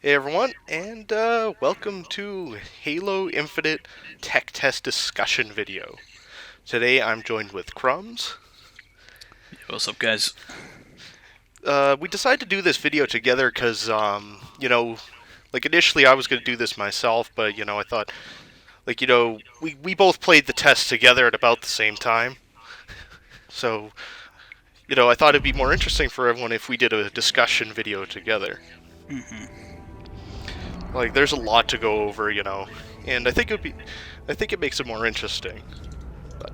Hey everyone, and welcome to Halo Infinite Tech Test Discussion video. Today I'm joined with Crumbz. What's up, guys? We decided to do this video together because, like initially I was going to do this myself, but, I thought, we both played the test together at about the same time. So, I thought it'd be more interesting for everyone if we did a discussion video together. Like, there's a lot to go over, and I think it makes it more interesting. But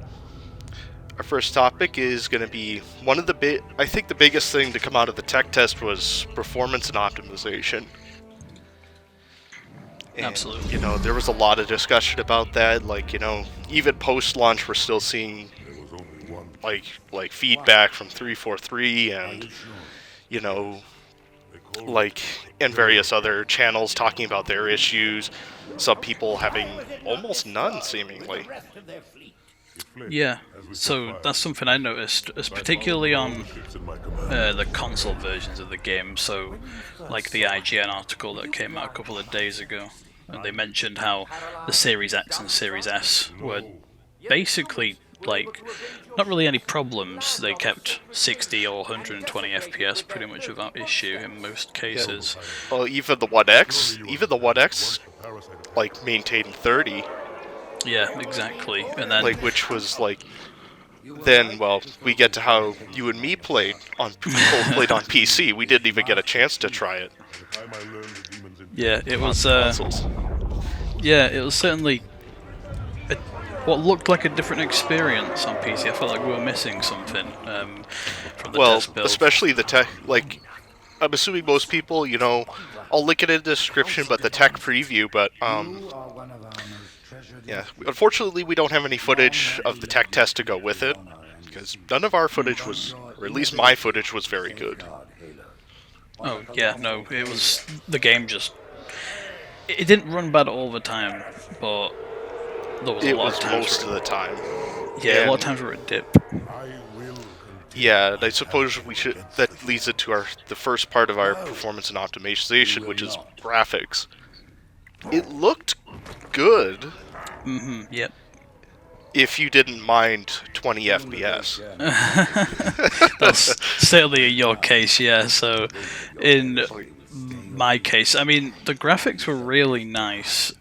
our first topic is going to be one of I think the biggest thing to come out of the tech test was performance and optimization. And, Absolutely. there was a lot of discussion about that. Like, even post-launch, we're still seeing, like feedback from 343 and, you know, and various other channels talking about their issues. Some people having almost none, seemingly. Yeah, so that's something I noticed, particularly on the console versions of the game. So, like the IGN article that came out a couple of days ago, and they mentioned how the Series X and Series S were basically like not really any problems. They kept 60 or 120 FPS pretty much without issue in most cases. Well, even the One X, like maintained 30. Yeah, exactly. And then Which was then, well, we get to how you and me played on both played on PC. We didn't even get a chance to try it. Yeah, it was. Consoles. Yeah, it was certainly what looked like a different experience on PC. I felt like we were missing something from the test build. Especially the tech. I'm assuming most people, I'll link it in the description, but the tech preview. But yeah, unfortunately, we don't have any footage of the tech test to go with it because none of our footage was, or at least my footage was very good. Oh yeah, no, it was the game just. It didn't run bad all the time, but there was a lot of times most of the time. Yeah, a lot of times we're at dip. Yeah, and I suppose we should. That leads into the first part of our performance and optimization, which is graphics. It looked good. Yep. If you didn't mind 20 FPS. That's certainly in your case, yeah. So, in my case, I mean, the graphics were really nice.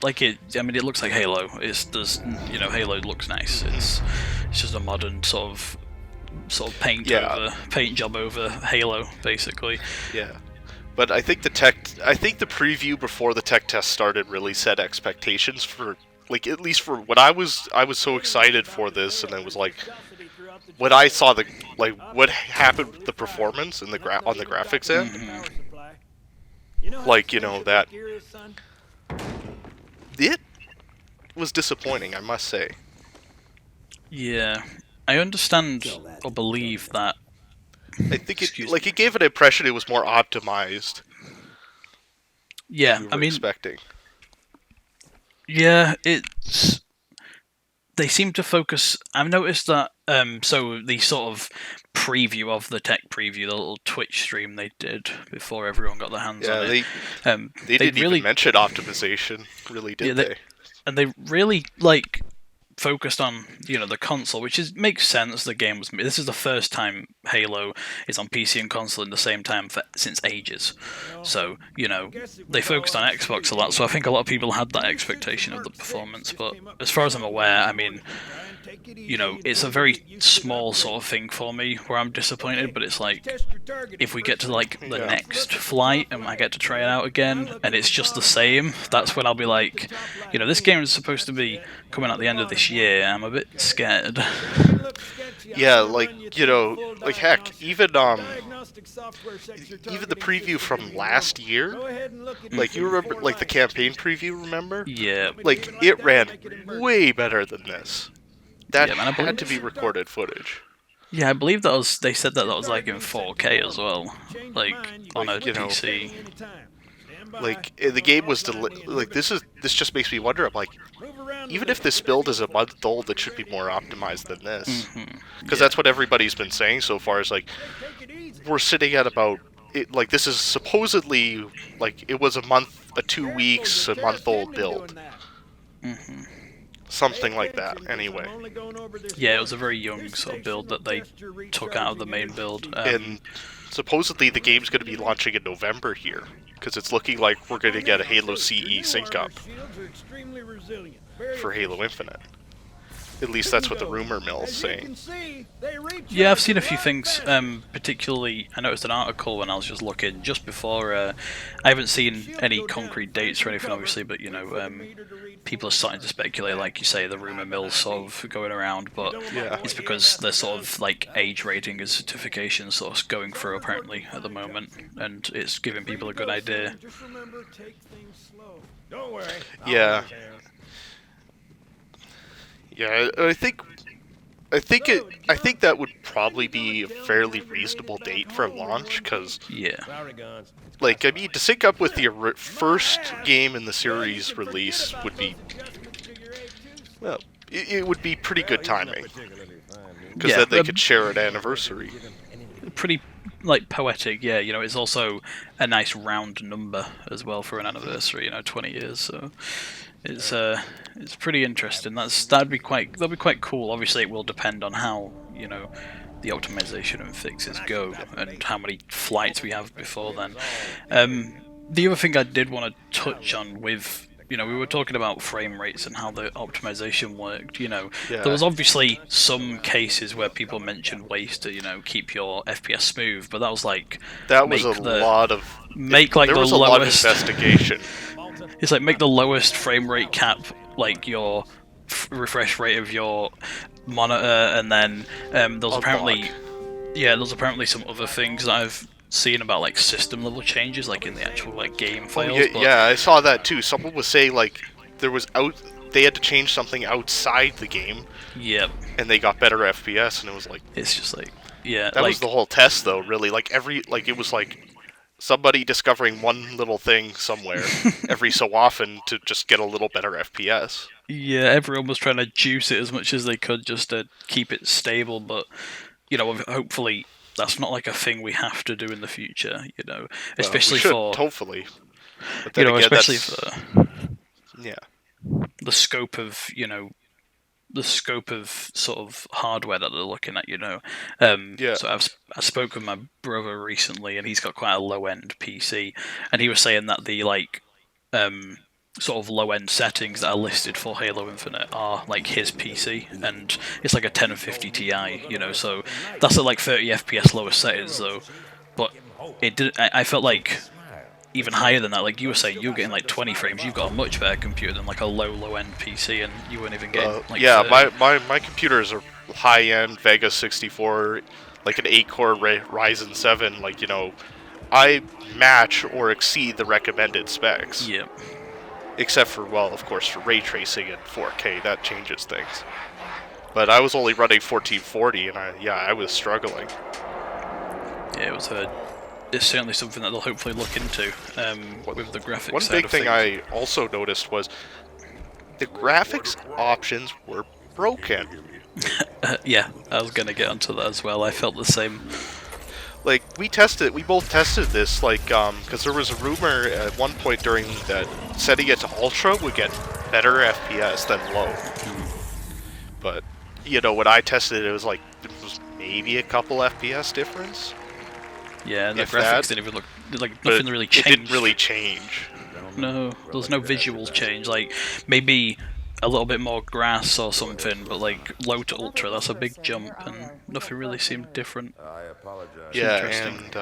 It looks like Halo. Halo looks nice. It's just a modern sort of paint job over Halo, basically. Yeah. But I think the preview before the tech test started really set expectations for, at least for what I was so excited for this, and it was like when I saw what happened with the performance and on the graphics end, that it was disappointing, I must say. Yeah, I understand or believe that. I think it gave an impression it was more optimized. Yeah, I mean, expecting. Yeah, they seem to focus. I've noticed that. So the sort of preview of the tech preview, the little Twitch stream they did before everyone got their hands on it. They didn't really even mention optimization, really, did they? And they really focused on the console, which makes sense. The game was. This is the first time Halo is on PC and console in the same time since ages. So they focused on Xbox a lot. So I think a lot of people had that expectation of the performance. But as far as I'm aware, I mean, it's a very small sort of thing for me where I'm disappointed. But it's like if we get to the next flight and I get to try it out again and it's just the same, that's when I'll be like, this game is supposed to be coming at the end of this year. I'm a bit scared. Yeah, heck, even the preview from last year, you remember, the campaign preview, remember? Yeah. It ran way better than this. That had to be recorded footage. Yeah, I believe they said that was in 4K as well, on a PC. The game was this just makes me wonder. I'm like, even if this build is a month old, it should be more optimized than this, because that's what everybody's been saying so far. Is we're sitting at about like this is supposedly like it was a 2 weeks, a month old build, Hmm. something like that. Anyway, Yeah, it was a very young sort of build that they took out of the main build. and supposedly the game's going to be launching in November here because it's looking like we're going to get a Halo CE sync up for Halo Infinite. At least that's what the rumor mill's saying. Yeah, I've seen a few things. Particularly, I noticed an article when I was just looking just before. I haven't seen any concrete dates or anything, obviously, but people are starting to speculate, like you say, the rumor mill's sort of going around. But Yeah. it's because they're sort of like age rating and certification sort of going through apparently at the moment, and it's giving people a good idea. Yeah. Yeah, I think that would probably be a fairly reasonable date for launch, because, Yeah, like, I mean, to sync up with the first game in the series release would be, well, it would be pretty good timing, because yeah, then they could share an anniversary. pretty like poetic. Yeah, it's also a nice round number as well for an anniversary. 20 years. So it's pretty interesting. That'd be quite cool. Obviously, it will depend on how the optimization and fixes go and how many flights we have before then. The other thing I did want to touch on with we were talking about frame rates and how the optimization worked. There was obviously some cases where people mentioned ways to keep your FPS smooth, but that was like That was lot of make like there the was a lot of lowest investigation. It's like make the lowest frame rate cap like your refresh rate of your monitor, and then there's apparently some other things that I've seen about like system level changes, like in the actual like game files. Yeah, I saw that too. Someone was saying like they had to change something outside the game. Yep. And they got better FPS, and it was like it's just like that was the whole test, though. Really, like it was like somebody discovering one little thing somewhere every so often to just get a little better FPS. Yeah, everyone was trying to juice it as much as they could just to keep it stable, but hopefully that's not like a thing we have to do in the future. Especially for hopefully, but then again, especially for yeah the scope of sort of hardware that they're looking at. So I spoke with my brother recently, and he's got quite a low end PC, and he was saying that the sort of low end settings that are listed for Halo Infinite are like his PC, and it's like a 1050 Ti. So that's at like 30 FPS lowest settings though. But it did. I felt like even higher than that. Like you were saying, you were getting like 20 frames. You've got a much better computer than like a low end PC, and you weren't even getting like. Yeah, my computers are high end Vega 64, like an 8-core Ryzen 7. Like I match or exceed the recommended specs. Yep. Except for, well, of course, for ray tracing and 4K, that changes things. But I was only running 1440, and I was struggling. Yeah, it's certainly something that they'll hopefully look into with the graphics. One big thing I also noticed was the graphics options were broken. Yeah, I was gonna get onto that as well. I felt the same. Like, we both tested this, like, because there was a rumor at one point during that setting it to Ultra would get better FPS than low. But, when I tested it, it was like, there was maybe a couple FPS difference. Yeah, and the graphics didn't even look, like, nothing really changed. It didn't really change. No, there was no visual change, like, maybe a little bit more grass or something, but like low to ultra, that's a big jump, and nothing really seemed different. Yeah, and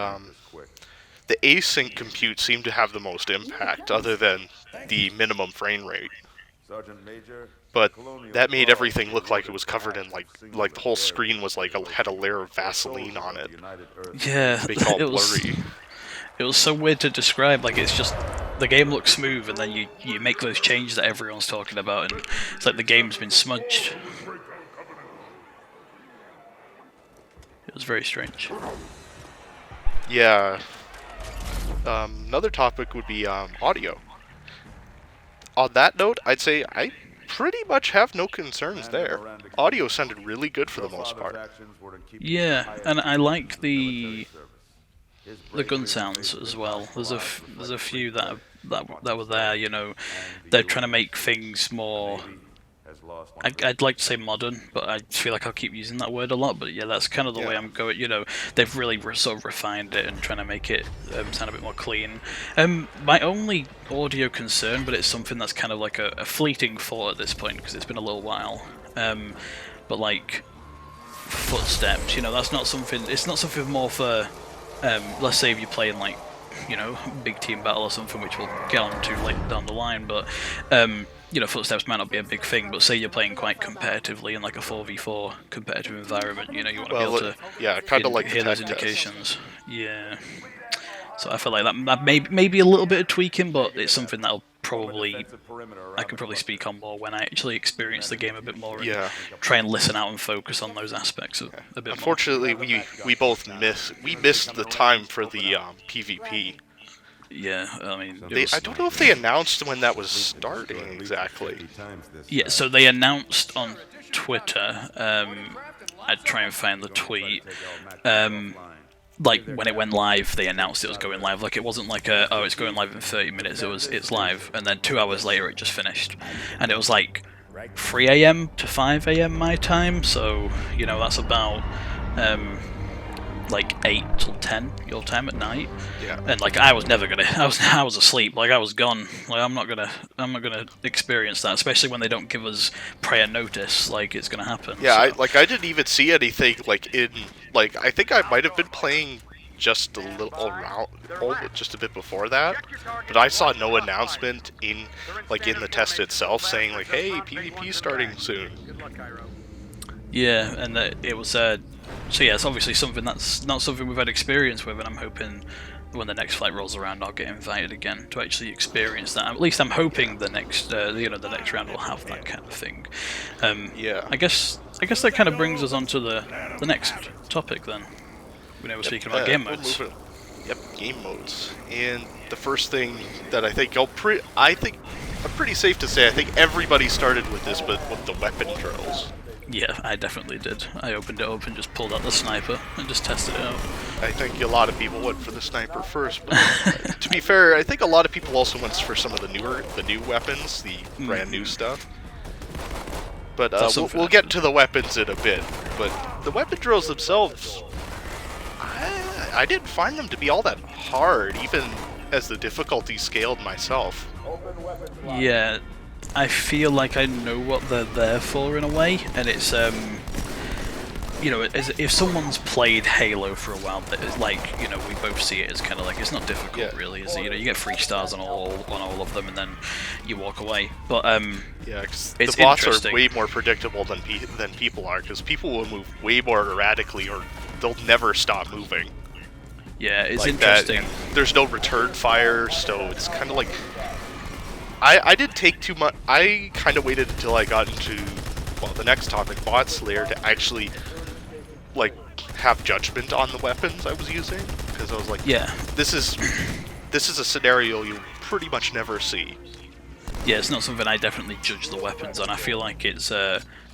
the async compute seemed to have the most impact, other than the minimum frame rate. But that made everything look like it was covered in like the whole screen was like had a layer of Vaseline on it. Yeah, it was blurry. It was so weird to describe. Like, it's just the game looks smooth, and then you make those changes that everyone's talking about, and it's like the game's been smudged. It was very strange. Yeah. Another topic would be audio. On that note, I'd say I pretty much have no concerns there. Audio sounded really good for the most part. Yeah, and I like the the gun sounds as well. There's a few that were there. You know, they're trying to make things more. I'd like to say modern, but I feel like I'll keep using that word a lot. But yeah, that's kind of the way I'm going. You know, they've really sort of refined it and trying to make it sound a bit more clean. My only audio concern, but it's something that's kind of like a fleeting thought at this point because it's been a little while. But like footsteps, you know, that's not something. It's not something more for. Let's say if you're playing like, you know, big team battle or something, which we'll get on to later down the line, but you know, footsteps might not be a big thing, but say you're playing quite competitively in like a 4v4 competitive environment, you know, you want to be able to kind of like hear those indications. Yeah. So I feel like that may be a little bit of tweaking, but it's something that'll I can probably speak on more when I actually experience the game a bit more and try and listen out and focus on those aspects a bit Unfortunately, more. we both missed the time for the PvP. Yeah, I mean, I don't know if they announced when that was starting exactly. Yeah, so they announced on Twitter. I'd try and find the tweet. Like when it went live, they announced it was going live. Like it wasn't like it's going live in 30 minutes. It's live, and then 2 hours later it just finished, and it was like 3 a.m. to 5 a.m. my time. So you know that's about like 8 till 10 your time at night. Yeah. And like I was never gonna. I was asleep. Like I was gone. Like I'm not gonna experience that, especially when they don't give us prior notice. Like it's gonna happen. Yeah. So. I didn't even see anything like in like I think I might have been playing just a little around, just a bit before that, but I saw no announcement in the test itself saying like, hey, PvP starting soon. Yeah, and it was. So yeah, it's obviously something that's not something we've had experience with, and I'm hoping when the next flight rolls around, I'll get invited again to actually experience that. At least I'm hoping the next, the next round will have that kind of thing. Yeah. I guess that kind of brings us on to the next topic then. When I was speaking about game modes. Yep, game modes. And the first thing that I think I'm pretty safe to say I think everybody started with this, but with the weapon drills. Yeah, I definitely did. I opened it up and just pulled out the sniper and just tested it out. I think a lot of people went for the sniper first, but to be fair, I think a lot of people also went for some of the new weapons, the brand new stuff. But we'll get to the weapons in a bit. But the weapon drills themselves, I didn't find them to be all that hard, even as the difficulty scaled myself. Yeah. I feel like I know what they're there for in a way, and it's you know, if someone's played Halo for a while, like you know, we both see it as kind of like it's not difficult really, is it? You know, you get 3 stars on all of them, and then you walk away. But yeah, cause it's the bots are way more predictable than people are, because people will move way more erratically, or they'll never stop moving. Yeah, it's like interesting. There's no return fire, so it's kind of like. I didn't take too much. I kind of waited until I got into, well, the next topic, Bot Slayer, to actually, like, have judgment on the weapons I was using, because I was like, yeah, this is a scenario you pretty much never see. Yeah, it's not something I definitely judge the weapons on. I feel like it's,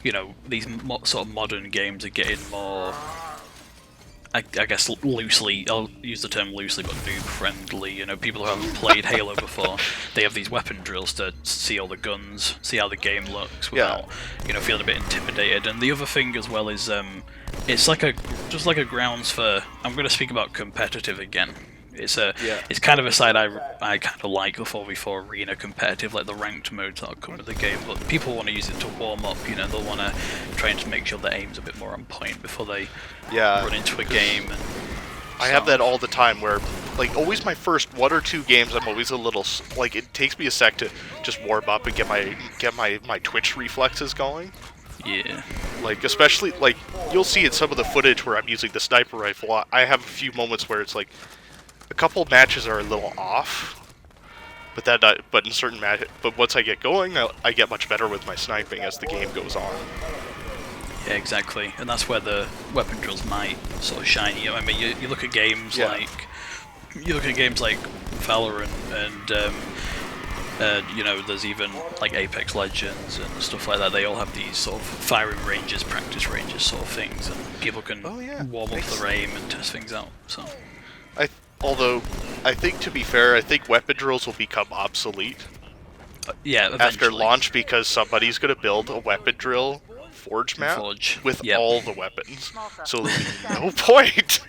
you know, these sort of modern games are getting more. I guess loosely, I'll use the term loosely, but noob-friendly. You know, people who haven't played Halo before, they have these weapon drills to see all the guns, see how the game looks, without, you know, feeling a bit intimidated. And the other thing as well is, it's like just like a grounds for. I'm going to speak about competitive again. It's kind of a side I kind of like, the 4v4 arena competitive, like the ranked modes that come with the game, but people want to use it to warm up, you know, they'll want to try and make sure their aim's a bit more on point before they run into a game. And I have that all the time where, like, always my first 1 or 2 games, I'm always a little, like, it takes me a sec to just warm up and get my twitch reflexes going. Yeah. Like, especially, like, you'll see in some of the footage where I'm using the sniper rifle, I have a few moments where it's like, a couple matches are a little off, but in certain matches, but once I get going, I get much better with my sniping as the game goes on. Yeah, exactly, and that's where the weapon drills might sort of shine. You know, I mean, you look at games like Valorant, and you know, there's even like Apex Legends and stuff like that. They all have these sort of firing ranges, practice ranges, sort of things, and people can warm up their aim and test things out. So. Although, I think to be fair, I think weapon drills will become obsolete Yeah, after eventually. launch because somebody's going to build a weapon drill forge map Forge. with Yep. all the weapons. So there'll be no point.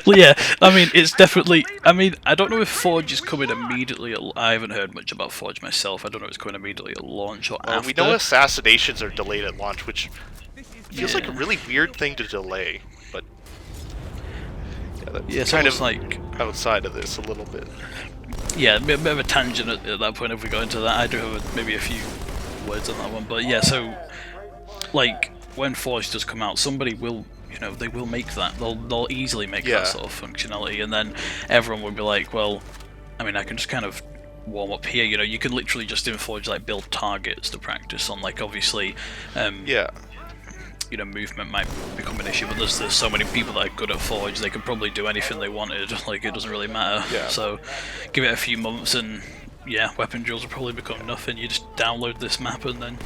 Well, yeah, I mean, it's definitely. I mean, I don't know if Forge is coming immediately. I haven't heard much about Forge myself. I don't know if it's coming immediately at launch or after. We know assassinations are delayed at launch, which feels like a Yeah. really weird thing to delay. But yeah, that's Yeah, it's kind almost of like. outside of this a little bit. Yeah, a bit of a tangent at that point if we go into that. I do have maybe a few words on that one, but yeah, so like when Forge does come out, somebody will, they will make that. They'll easily make Yeah. that sort of functionality, and then everyone will be like, well, I mean, I can just kind of warm up here. You can literally just in Forge like build targets to practice on. Like obviously, Yeah. Movement might become an issue, but there's so many people that are good at Forge, they could probably do anything they wanted, like it doesn't really matter. Yeah. So give it a few months and yeah, weapon drills will probably become nothing. You just download this map and then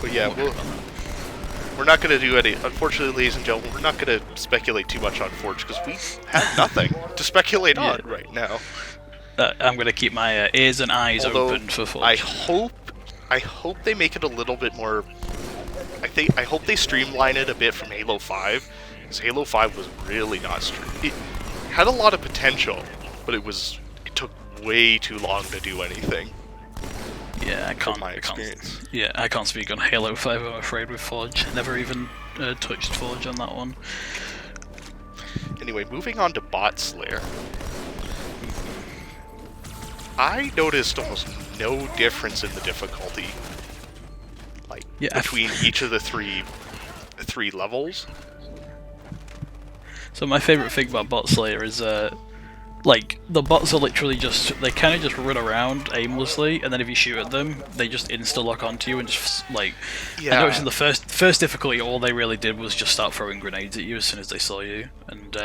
But yeah, we're not going to do any. Unfortunately, ladies and gentlemen, we're not going to speculate too much on Forge because we have nothing to speculate on right now. I'm going to keep my ears and eyes open for Forge. I hope they make it a little bit more. I hope they streamline it a bit from Halo 5, because Halo 5 was really not it had a lot of potential, but it took way too long to do anything. Yeah, I can't. My experience. I can't speak on Halo 5. I'm afraid with Forge. Never even touched Forge on that one. Anyway, moving on to Bot Slayer. I noticed almost no difference in the difficulty, between each of the three levels. So my favorite thing about Bot Slayer is like the bots are literally they kind of just run around aimlessly, and then if you shoot at them, they just insta lock onto you and just like. Yeah. I noticed in the first difficulty, all they really did was just start throwing grenades at you as soon as they saw you, and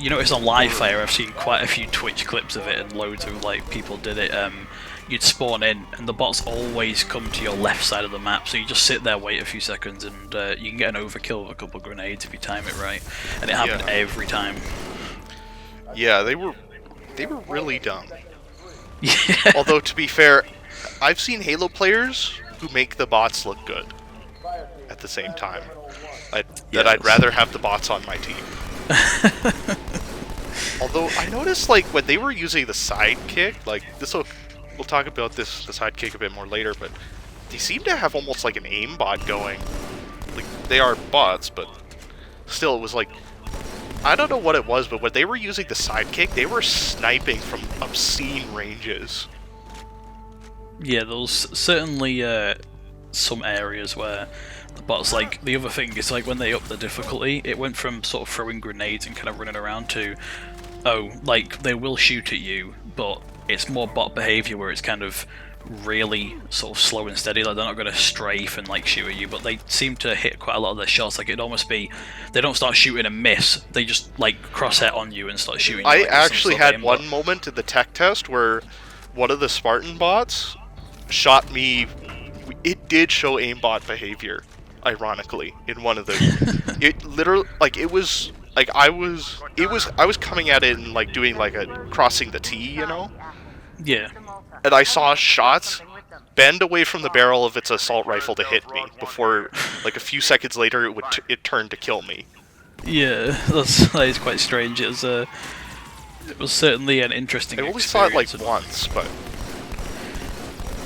you notice on Live Fire, I've seen quite a few Twitch clips of it, and loads of like people did it. You'd spawn in, and the bots always come to your left side of the map, so you just sit there, wait a few seconds, and you can get an overkill with a couple of grenades if you time it right, and it happened every time. Yeah, they were really dumb. Yeah. Although, to be fair, I've seen Halo players who make the bots look good at the same time. I'd rather have the bots on my team. Although, I noticed, like, when they were using the sidekick, like, we'll talk about the sidekick a bit more later, but they seem to have almost like an aimbot going. Like, they are bots, but still, it was like, I don't know what it was, but when they were using the sidekick, they were sniping from obscene ranges. Yeah, there's certainly some areas where the bots, like, the other thing is, like, when they upped the difficulty, it went from sort of throwing grenades and kind of running around to, like, they will shoot at you, but it's more bot behavior where it's kind of really sort of slow and steady, like they're not going to strafe and like shoot at you, but they seem to hit quite a lot of their shots. Like it'd almost be, they don't start shooting and miss, they just like crosshair on you and start shooting you. I actually had one moment in the tech test where one of the Spartan bots shot me. It did show aimbot behavior, ironically, in one of the. It literally, like, it was like I was coming at it and like doing like a crossing the T, you know. Yeah. And I saw shots bend away from the barrel of its assault rifle to hit me before, like, a few seconds later, it turned to kill me. Yeah, that is quite strange. It was certainly an interesting I only experience. saw it like once, but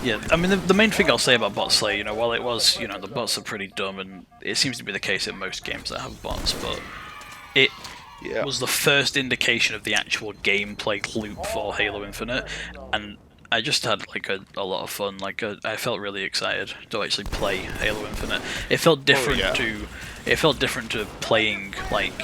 yeah, I mean the main thing I'll say about Bot Slayer, while it was, the bots are pretty dumb, and it seems to be the case in most games that have bots, but it was the first indication of the actual gameplay loop for Halo Infinite, and I just had like a lot of fun. Like I felt really excited to actually play Halo Infinite. It felt different to playing like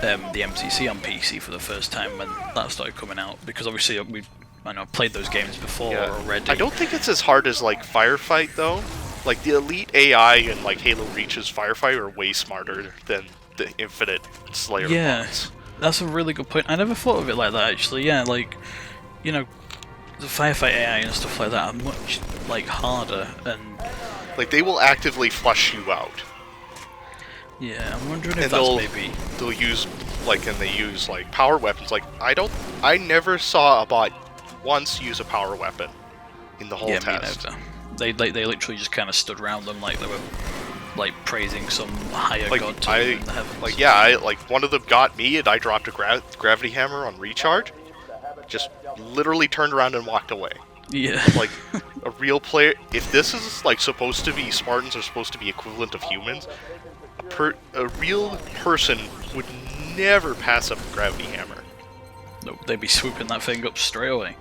the MCC on PC for the first time when that started coming out, because obviously I played those games before already. I don't think it's as hard as like Firefight though. Like the Elite AI in like Halo Reach's Firefight are way smarter than the Infinite Slayer bots. That's a really good point. I never thought of it like that actually. Yeah, like the Firefight AI and stuff like that are much like harder, and like they will actively flush you out. Yeah, I'm wondering if that's maybe they'll use like, and they use like power weapons. Like I don't I never saw a bot once use a power weapon in the whole Yeah, test. me neither. They literally just kind of stood around them like they were like praising some higher Like god to them in the heavens. like one of them got me, and I dropped a gravity hammer on recharge. Just literally turned around and walked away. Yeah. Like a real player. If this is like supposed to be Spartans are supposed to be equivalent of humans, a real person would never pass up a gravity hammer. Nope, they'd be swooping that thing up straight away.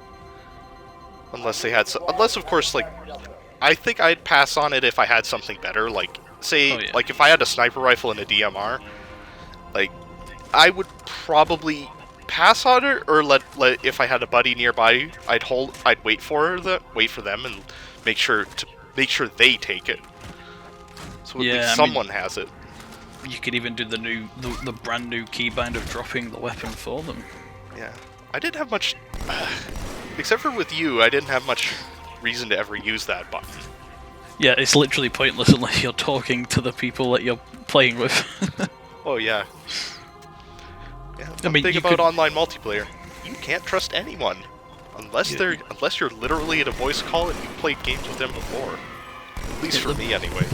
Unless they had, unless of course, like, I think I'd pass on it if I had something better. Like, say, like if I had a sniper rifle and a DMR, like, I would probably pass on it, or let if I had a buddy nearby, I'd wait for them and make sure they take it. So at least someone has it. You could even do the brand new keybind of dropping the weapon for them. Yeah, I didn't have much, except for with you, I didn't have much reason to ever use that button. Yeah, it's literally pointless unless you're talking to the people that you're playing with. Oh yeah. Yeah, I mean, thing about online multiplayer, you can't trust anyone unless you're literally in a voice call and you've played games with them before. At least for me, anyway.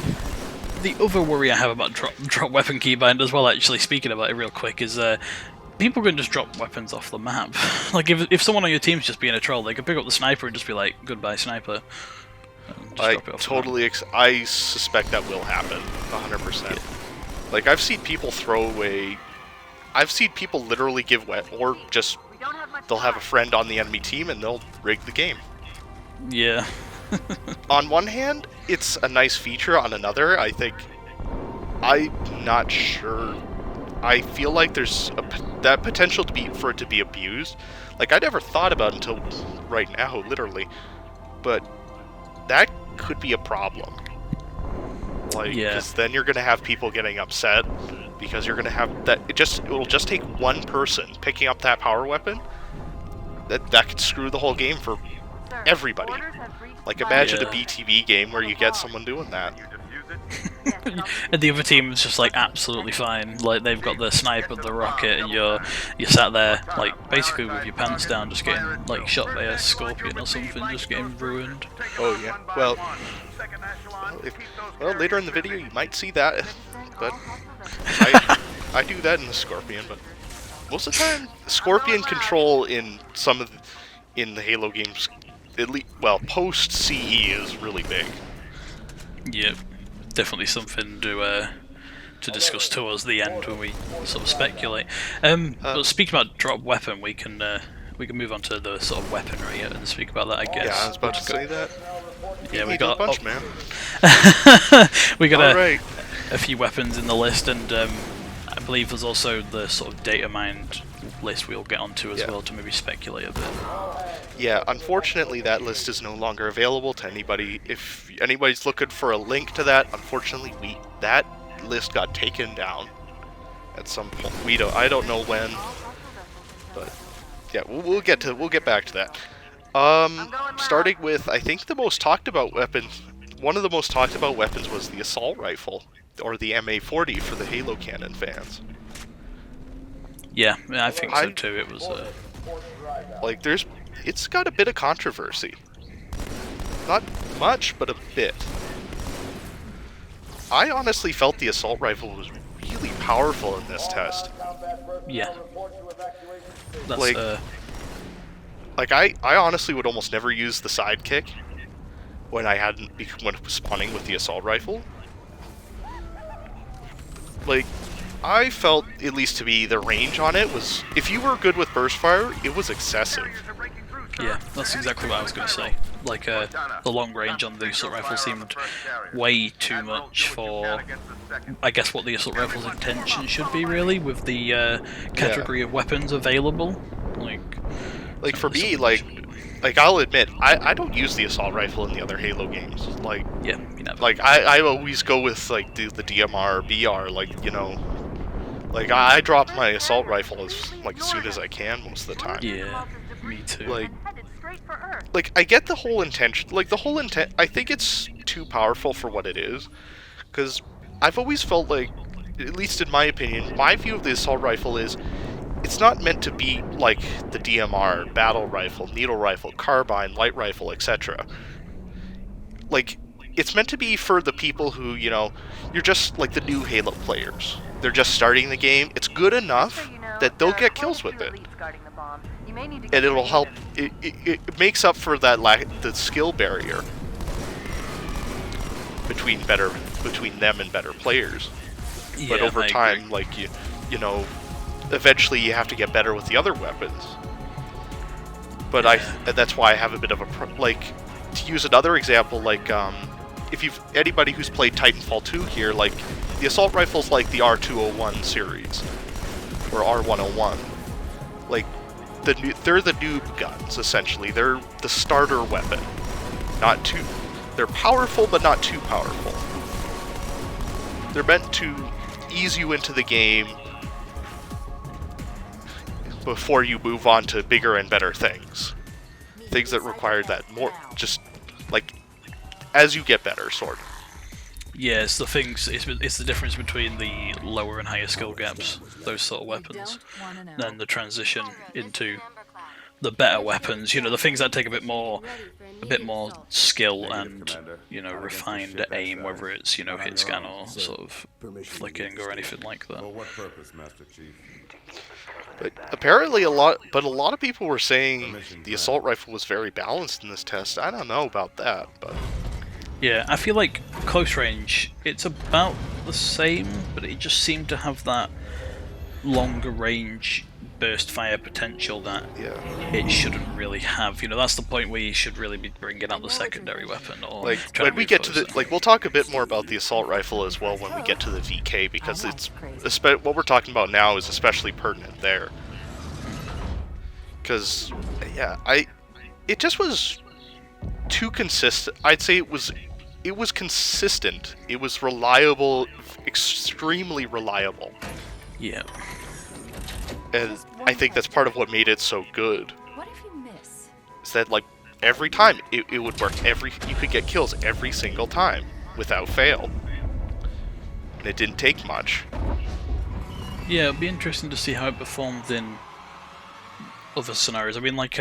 The other worry I have about drop weapon keybind as well, actually, speaking about it real quick, is people can just drop weapons off the map. Like, if someone on your team's just being a troll, they can pick up the sniper and just be like, goodbye, sniper. I suspect that will happen, 100%. Yeah. Like, I've seen people literally give or just, they'll have a friend on the enemy team and they'll rig the game. Yeah. On one hand, it's a nice feature. On another, I'm not sure. I feel like there's that potential for it to be abused. Like, I never thought about it until right now, literally. But that could be a problem. Like, because then you're gonna have people getting upset because you're gonna have that. It'll just take one person picking up that power weapon. That could screw the whole game for everybody. Like, imagine a BTB game where you get someone doing that. And the other team is just like absolutely fine. Like, they've got the sniper, the rocket, and you're sat there like basically with your pants down, just getting like shot by a scorpion or something, just getting ruined. Oh yeah. Well, later in the video you might see that, but I do that in the scorpion. But most of the time, scorpion control in the Halo games, at least, well, post CE is really big. Yep. Definitely something to discuss towards the end when we sort of speculate. But speaking about drop weapon, we can move on to the sort of weaponry and speak about that, I guess. Yeah, I was about to say that. Yeah, we got a bunch, man. We got a few weapons in the list, and I believe there's also the sort of data mined list we'll get onto as well to maybe speculate a bit. Yeah, unfortunately that list is no longer available to anybody. If anybody's looking for a link to that, unfortunately that list got taken down at some point. I don't know when, but yeah, we'll get back to that. Starting with, I think the most talked about weapon, one of the most talked about weapons was the assault rifle, or the MA40 for the Halo canon fans. Yeah, I think so too. It was like it's got a bit of controversy. Not much, but a bit. I honestly felt the assault rifle was really powerful in this test. Yeah. That's, like I honestly would almost never use the sidekick when it was spawning with the assault rifle. Like, I felt, at least to me, the range on it was, if you were good with burst fire, it was excessive. Yeah, that's exactly what I was going to say. Like, the long range on the assault rifle seemed way too much for, I guess, what the assault rifle's intention should be, really, with the category of weapons available. Like for me, like I'll admit, I don't use the assault rifle in the other Halo games. Like, yeah, you never. Like, I always go with, like, the DMR or BR, like, you know. Like, I drop my assault rifle as soon as I can most of the time. Yeah, me too. Like I get the whole intention. Like, the whole intent, I think it's too powerful for what it is. Because I've always felt like, at least in my opinion, my view of the assault rifle is, it's not meant to be like the DMR, battle rifle, needle rifle, carbine, light rifle, etc. Like, it's meant to be for the people who, you're just like the new Halo players. They're just starting the game. It's good enough that they'll get kills with it. And it'll help. It makes up for that the skill barrier between them and better players. Yeah, But over I time, agree. like eventually you have to get better with the other weapons. But that's why I have a bit of like, to use another example, like if anybody who's played Titanfall 2 here, like the assault rifles like the R201 series or R101, like they're the noob guns essentially. They're the starter weapon. They're powerful but not too powerful. They're meant to ease you into the game before you move on to bigger and better things. Things that require that more, just like as you get better, sort of. Yeah, it's the things. It's the difference between the lower and higher skill gaps, those sort of weapons, then the transition into the better weapons. You know, the things that take a bit more skill and refined aim, whether it's hit scan or sort of flicking or anything like that. For what purpose, Master Chief? But apparently a lot of people were saying the assault rifle was very balanced in this test. I don't know about that, but Yeah, I feel like close range, it's about the same, but it just seemed to have that longer range burst fire potential that it shouldn't really have. That's the point where you should really be bringing out the secondary weapon. Or like when we get to the we'll talk a bit more about the assault rifle as well when we get to the VK, because it's what we're talking about now is especially pertinent there. Because it just was too consistent. I'd say it was consistent. It was reliable, extremely reliable. Yeah. And I think that's part of what made it so good. What if you miss? Is that like every time it would work. You could get kills every single time without fail. And it didn't take much. Yeah, it'd be interesting to see how it performed in other scenarios. I mean, like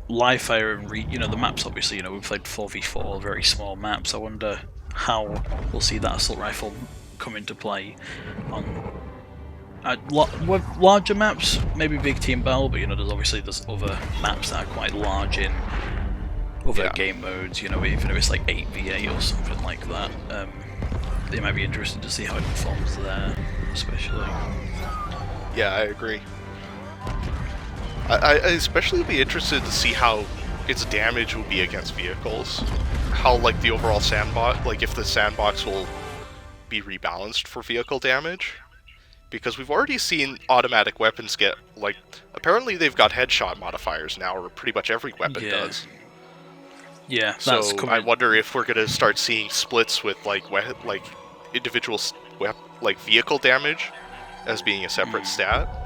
live fire and the maps. Obviously, we've played 4v4, very small maps. I wonder how we'll see that assault rifle come into play on larger maps. Maybe Big Team Battle, but there's other maps that are quite large in other game modes. Even if it's like 8v8 or something like that. It might be interesting to see how it performs there, especially. Yeah, I agree. I especially would be interested to see how its damage will be against vehicles. How, like, the overall sandbox, like, if the sandbox will be rebalanced for vehicle damage. Because we've already seen automatic weapons get, like, apparently they've got headshot modifiers now, or pretty much every weapon does. Yeah, so I wonder if we're going to start seeing splits with, like, individual vehicle damage as being a separate stat.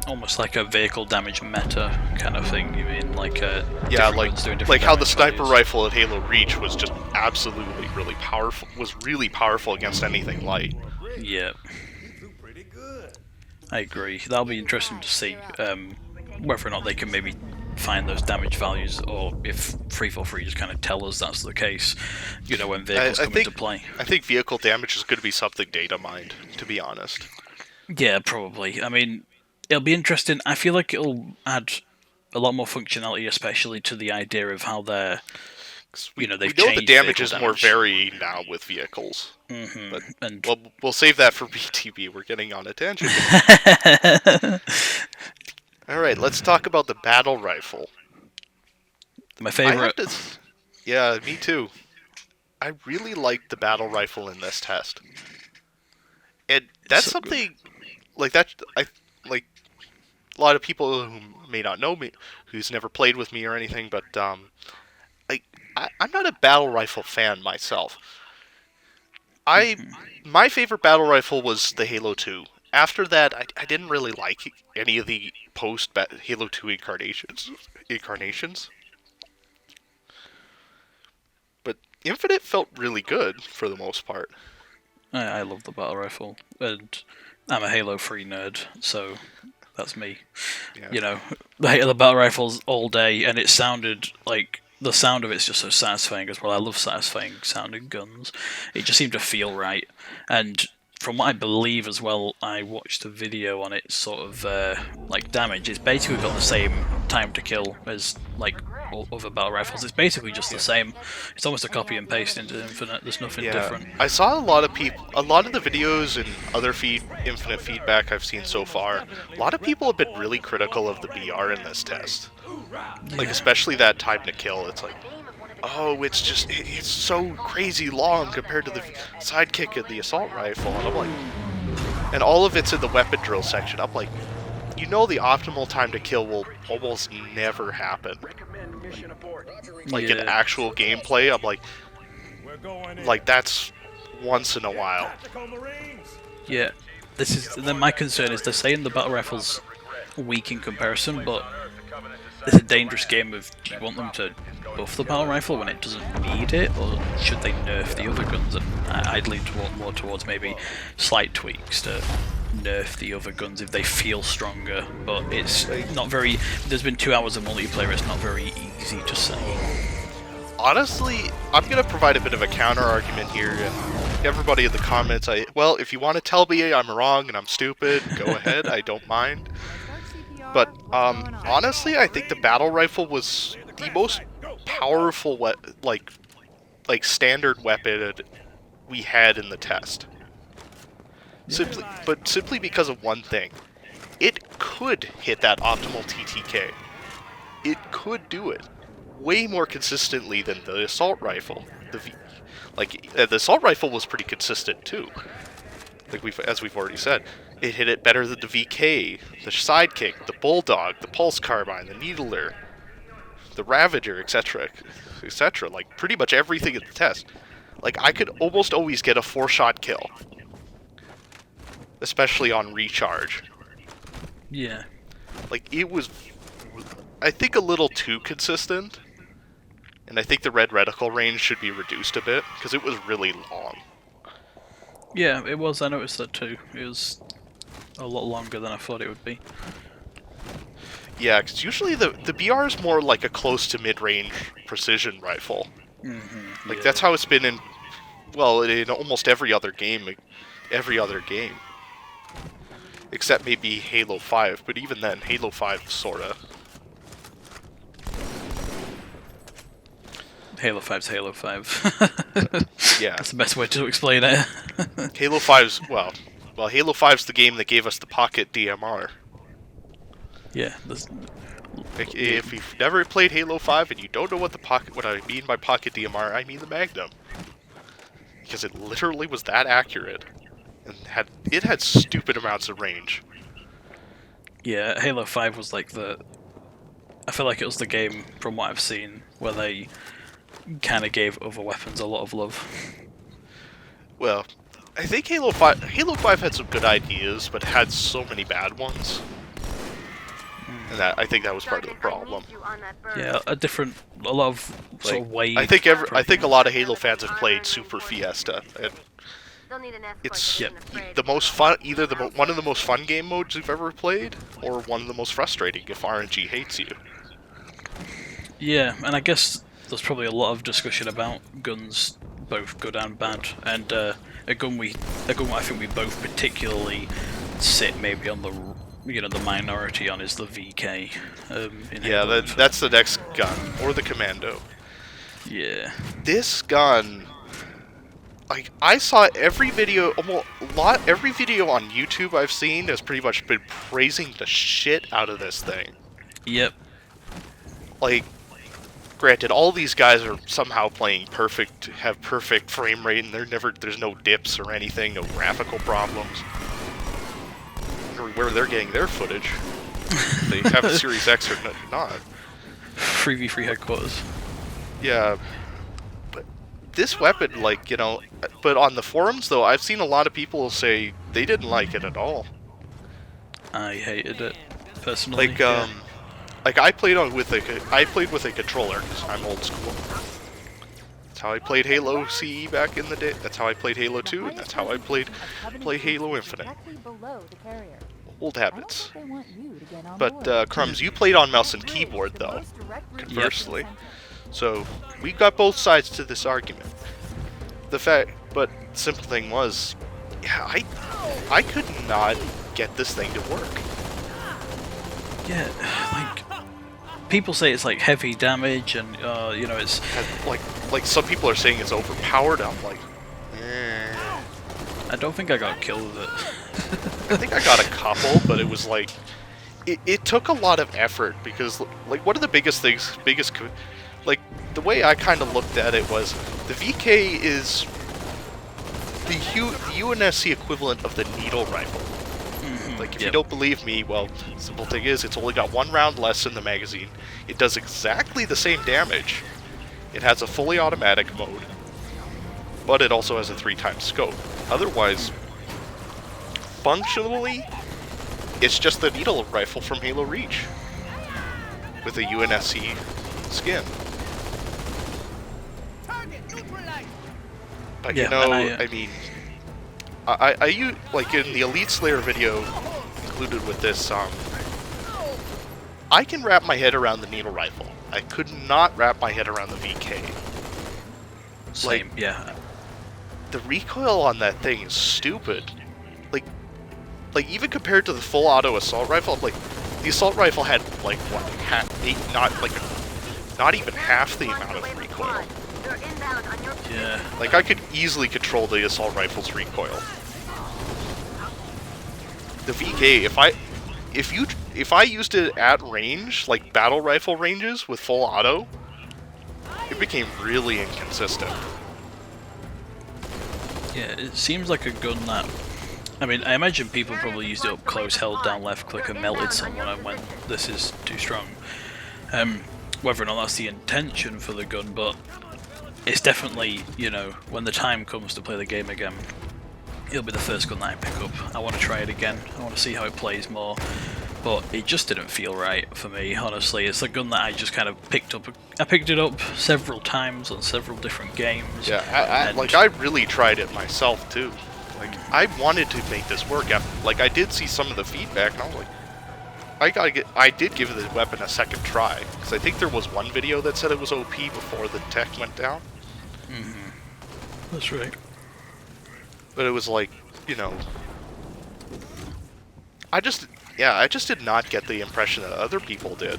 Almost like a vehicle damage meta kind of thing. You mean like like how the sniper rifle at Halo Reach was just absolutely really powerful. Was really powerful against anything light. Yeah, I agree. That'll be interesting to see whether or not they can maybe find those damage values, or if 343 just kind of tell us that's the case. When vehicles come into play. I think vehicle damage is going to be something data mined, to be honest. Yeah, probably. I mean, it'll be interesting. I feel like it'll add a lot more functionality, especially to the idea of how they're. We know the damage is more varied now with vehicles. Mm-hmm. But we'll save that for BTB. We're getting on a tangent. All right, let's talk about the battle rifle. My favorite. Yeah, me too. I really liked the battle rifle in this test. And that's something good. Like that. A lot of people who may not know me, who's never played with me or anything, but I'm not a battle rifle fan myself. My favorite battle rifle was the Halo 2. After that, I didn't really like any of the post Halo 2 incarnations. But Infinite felt really good for the most part. I love the battle rifle, and I'm a Halo 3 nerd, so That's me. Yeah. You know, I hated the battle rifles all day, and it sounded like the sound of it's just so satisfying as well. I love satisfying sounding guns. It just seemed to feel right, and from what I believe as well, I watched a video on it, sort of like damage. It's basically got the same time to kill as like all other battle rifles. It's basically just the same. It's almost a copy and paste into Infinite. There's nothing different. I saw a lot of people, a lot of the videos and other Infinite feedback I've seen so far. A lot of people have been really critical of the BR in this test, like especially that time to kill. It's like, oh, it's just it's so crazy long compared to the sidekick of the assault rifle, and I'm like, and all of it's in the weapon drill section. I'm like, you know, the optimal time to kill will almost never happen. Like in actual gameplay, I'm like that's once in a while. Yeah, this is. Then my concern is they're saying the battle rifle's weak in comparison, but it's a dangerous game of, do you want them to buff the battle rifle when it doesn't need it, or should they nerf the other guns? And I'd lean more towards maybe slight tweaks to nerf the other guns if they feel stronger, but it's not very... There's been 2 hours of multiplayer, it's not very easy to say. Honestly, I'm going to provide a bit of a counter-argument here, and everybody in the comments, well, if you want to tell me I'm wrong and I'm stupid, go ahead, I don't mind. But, honestly, I think the battle rifle was the most powerful, like standard weapon we had in the test. Simply because of one thing. It could hit that optimal TTK. It could do it way more consistently than the assault rifle. The assault rifle was pretty consistent too. Like as we've already said. It hit it better than the VK, the Sidekick, the Bulldog, the Pulse Carbine, the Needler, the Ravager, etc., etc. Like, pretty much everything in the test. Like, I could almost always get a 4-shot kill. Especially on recharge. Yeah. Like, it was, I think, a little too consistent. And I think the red reticle range should be reduced a bit, because it was really long. Yeah, it was. I noticed that too. It was a lot longer than I thought it would be. Yeah, because usually the BR is more like a close to mid-range precision rifle. Like, that's how it's been in, well, in almost every other game. Except maybe Halo 5, but even then, Halo 5 sorta. Halo 5's Halo 5. Yeah. That's the best way to explain it. Halo 5's, well, Halo 5's the game that gave us the pocket DMR. Yeah. Like, if you've never played Halo 5 and you don't know what I mean by pocket DMR, I mean the Magnum. Because it literally was that accurate. And it had stupid amounts of range. Yeah, Halo 5 was like I feel like it was the game, from what I've seen, where they kind of gave other weapons a lot of love. Well, I think Halo 5 had some good ideas, but had so many bad ones. And I think that was part of the problem. Yeah, a lot of sort of wave. I think a lot of Halo fans have played Super Fiesta, and it's the most fun, either one of the most fun game modes you've ever played, or one of the most frustrating if RNG hates you. Yeah, and I guess there's probably a lot of discussion about guns, both good and bad, and a gun I think we both particularly sit maybe on the minority on is the VK. Yeah, that's the next gun, or the Commando. Yeah. This gun, like, I saw every video on YouTube I've seen has pretty much been praising the shit out of this thing. Yep. Like, granted, all these guys are somehow playing have perfect frame rate, and there's no dips or anything, no graphical problems. Or where they're getting their footage. They have a Series X or not. 3v3 headquarters. Yeah. But this weapon, like, you know, but on the forums, though, I've seen a lot of people say they didn't like it at all. I hated it, personally. Like, like, I played with a controller, because I'm old school. That's how I played Halo CE back in the day. That's how I played Halo 2, and that's how I play Halo Infinite. Old habits. They want you to get on But board. Crumbz, you played on mouse and keyboard though, conversely. So we got both sides to this argument. But simple thing was, yeah, I could not get this thing to work. Yeah, like people say it's like heavy damage, and you know, it's And, like some people are saying it's overpowered. I'm like, I don't think I got killed with it. I think I got a couple, but it was like, it took a lot of effort because, like, one of the biggest things, like, the way I kind of looked at it was, the VK is the UNSC equivalent of the needle rifle. Like, if you don't believe me, well, simple thing is, it's only got one round less in the magazine. It does exactly the same damage. It has a fully automatic mode, but it also has a 3x scope. Otherwise, functionally, it's just the needle rifle from Halo Reach with a UNSC skin. But Yeah, you know, and I mean, I use, like, in the Elite Slayer video included with this, I can wrap my head around the needle rifle. I could not wrap my head around the VK. Same, yeah. The recoil on that thing is stupid. Like even compared to the full auto assault rifle, like, the assault rifle had, like, what, not even half the amount of recoil. Yeah. Like, I could easily control the assault rifle's recoil. The VK, if I used it at range, like battle rifle ranges with full auto, it became really inconsistent. Yeah, it seems like a gun that... I mean, I imagine people probably used it up close, held down left click and melted someone, and when this is too strong. Whether or not that's the intention for the gun, but it's definitely, you know, when the time comes to play the game again, it'll be the first gun that I pick up. I want to try it again, I want to see how it plays more, but it just didn't feel right for me, honestly. It's a gun that I just kind of picked up. I picked it up several times on several different games. Yeah, I really tried it myself too. Like, I wanted to make this work. Like, I did see some of the feedback, and I was like, I did give the weapon a second try, because I think there was one video that said it was OP before the tech went down. That's right. But it was like, you know, I just did not get the impression that other people did.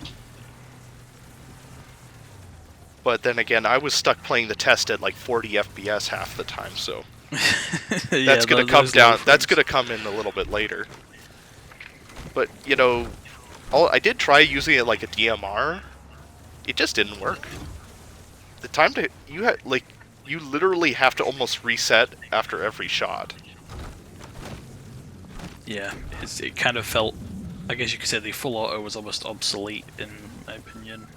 But then again, I was stuck playing the test at like 40 FPS half the time, so that's gonna come down. That's gonna come in a little bit later. But you know, I did try using it like a DMR. It just didn't work. The time to you literally have to almost reset after every shot. Yeah, it kind of felt, I guess you could say the full auto was almost obsolete in my opinion.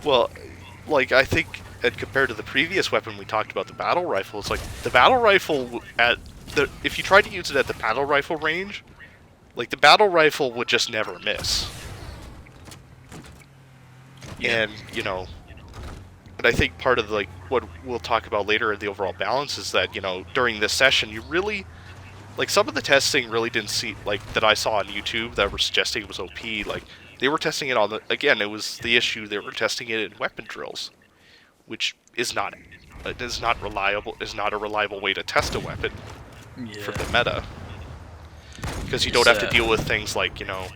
Well, like, I think, compared to the previous weapon we talked about, the battle rifle, it's like, the battle rifle, if you tried to use it at the battle rifle range, like, the battle rifle would just never miss. Yeah. And, you know, and I think part of, like, what we'll talk about later in the overall balance is that, you know, during this session, you really, like, some of the testing really didn't see, like, that I saw on YouTube that were suggesting it was OP, like, they were testing it on the, again, it was the issue, they were testing it in weapon drills, which is not reliable, is not a reliable way to test a weapon for the meta. Because you don't have to deal with things like, you know,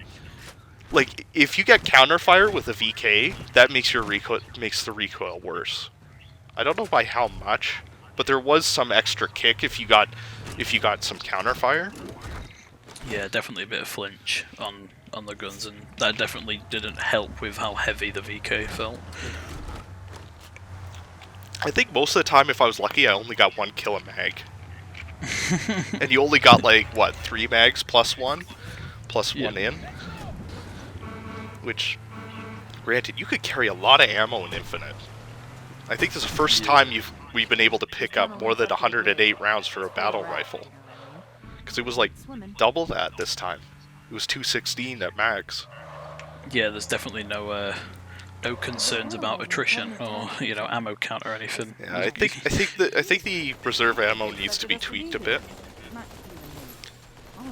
like, if you get counterfire with a VK, that makes the recoil worse. I don't know by how much, but there was some extra kick if you got some counterfire. Yeah, definitely a bit of flinch on the guns, and that definitely didn't help with how heavy the VK felt. I think most of the time, if I was lucky, I only got one kill a mag. And you only got, like, what, 3 mags plus one in? Which, granted, you could carry a lot of ammo in Infinite. I think this is the first time we've been able to pick up more than 108 rounds for a battle rifle. Because it was like double that this time. It was 216 at max. Yeah, there's definitely no concerns about attrition or, you know, ammo count or anything. Yeah, I think the reserve ammo needs to be tweaked a bit.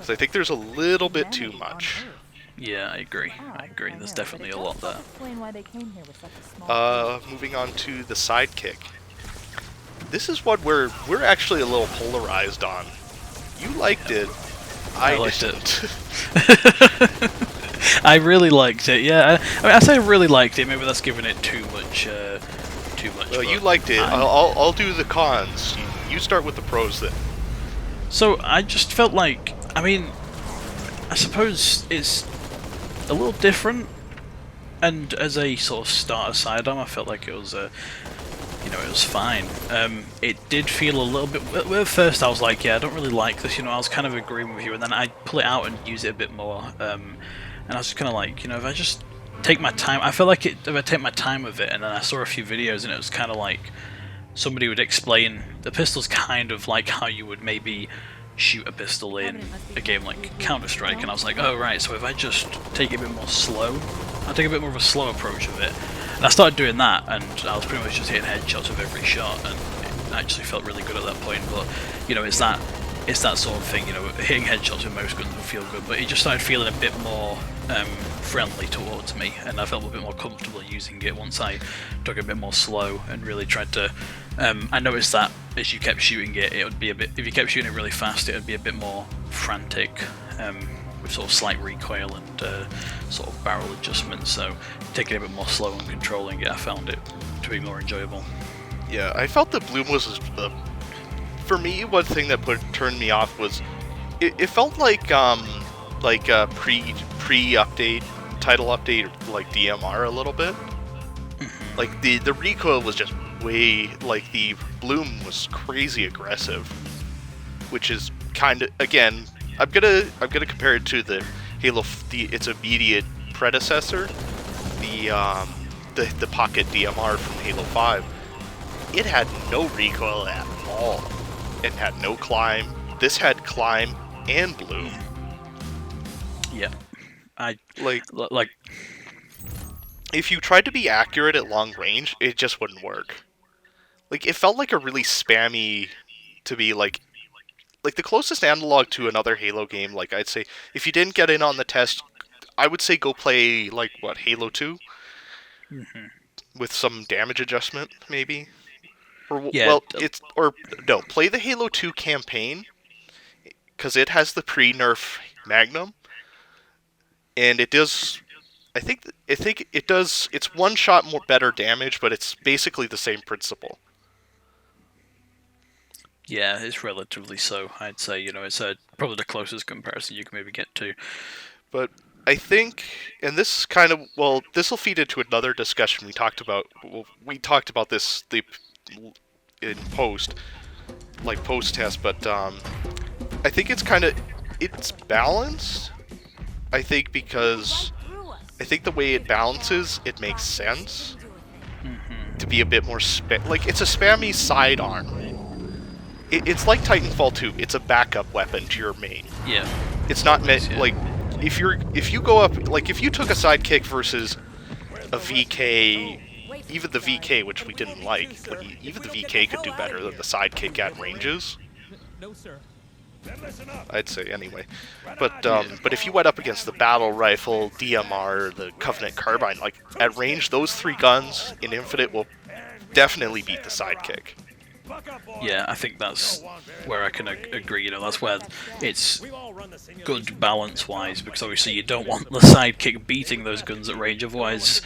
Because I think there's a little bit too much. Yeah, I agree. I agree. There's definitely a lot there. Moving on to the sidekick. This is what we're actually a little polarized on. You liked it. I liked didn't. it. I really liked it. Yeah, I mean, I say I really liked it. Maybe that's giving it too much. Well, you liked it. I'll do the cons. You start with the pros then. So I just felt like, I mean, I suppose it's a little different, and as a sort of starter sidearm, I felt like it was you know, it was fine. It did feel a little bit. At first, I was like, yeah, I don't really like this. You know, I was kind of agreeing with you, and then I pull it out and use it a bit more. And I was just kind of like, you know, if I just take my time, I feel like if I take my time with it, and then I saw a few videos, and it was kind of like somebody would explain the pistol's kind of like how you would maybe shoot a pistol in a game like Counter-Strike, and I was like, oh right, so if I just take it a bit more slow, I'll take a bit more of a slow approach of it. And I started doing that, and I was pretty much just hitting headshots with every shot, and it actually felt really good at that point. But you know, it's that sort of thing. You know, hitting headshots with most guns would feel good, but it just started feeling a bit more friendly towards me, and I felt a bit more comfortable using it once I took it a bit more slow and really tried to. I noticed that as you kept shooting it, it would be a bit. If you kept shooting it really fast, it would be a bit more frantic. With sort of slight recoil and sort of barrel adjustments, so taking it a bit more slow and controlling it, I found it to be more enjoyable. Yeah, I felt that Bloom was for me. One thing that turned me off was it felt like a pre-update title update like DMR a little bit. Like the recoil was just way like the Bloom was crazy aggressive, which is kind of again. I'm gonna compare it to the Halo, its immediate predecessor, the Pocket DMR from Halo 5. It had no recoil at all. It had no climb. This had climb and bloom. Yeah, I like like. If you tried to be accurate at long range, it just wouldn't work. Like it felt like a really spammy to be like the closest analog to another Halo game, like I'd say, if you didn't get in on the test, I would say go play, like, what, Halo 2? With some damage adjustment, maybe? Or, yeah, well, no, play the Halo 2 campaign, because it has the pre-nerf Magnum, and it does, I think it does, it's one shot more better damage, but it's basically the same principle. Yeah, it's relatively so. I'd say, you know, it's probably the closest comparison you can maybe get to. But I think, and this kind of, well, this will feed into another discussion we talked about. Well, we talked about this in post test, but I think it's it's balanced. I think because I think the way it balances, it makes sense to be a bit more like it's a spammy sidearm. It's like Titanfall 2. It's a backup weapon to your main. Yeah. It's not meant like if you go up like if you took a sidekick versus a VK, even the VK, which we didn't like even the VK could do better than the sidekick at ranges. No, sir. I'd say anyway. But if you went up against the battle rifle, DMR, the Covenant carbine, like at range, those three guns in Infinite will definitely beat the sidekick. Yeah, I think that's where I can agree. You know, that's where it's good balance-wise, because obviously you don't want the sidekick beating those guns at range. Otherwise,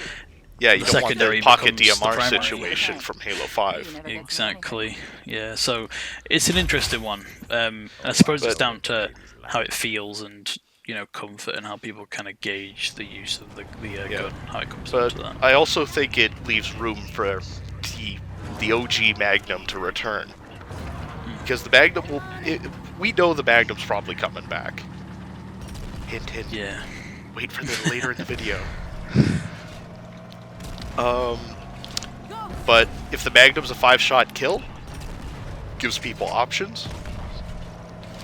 yeah, you don't want the pocket DMR the situation from Halo 5. Exactly. Yeah. So it's an interesting one. I suppose it's down to how it feels and, you know, comfort and how people kind of gauge the use of the gun, how it comes down to that. I also think it leaves room for the OG Magnum to return, because the Magnum we know the Magnum's probably coming back. Hint, hint. Yeah. Wait for the later in the video. But if the Magnum's a 5-shot kill, gives people options,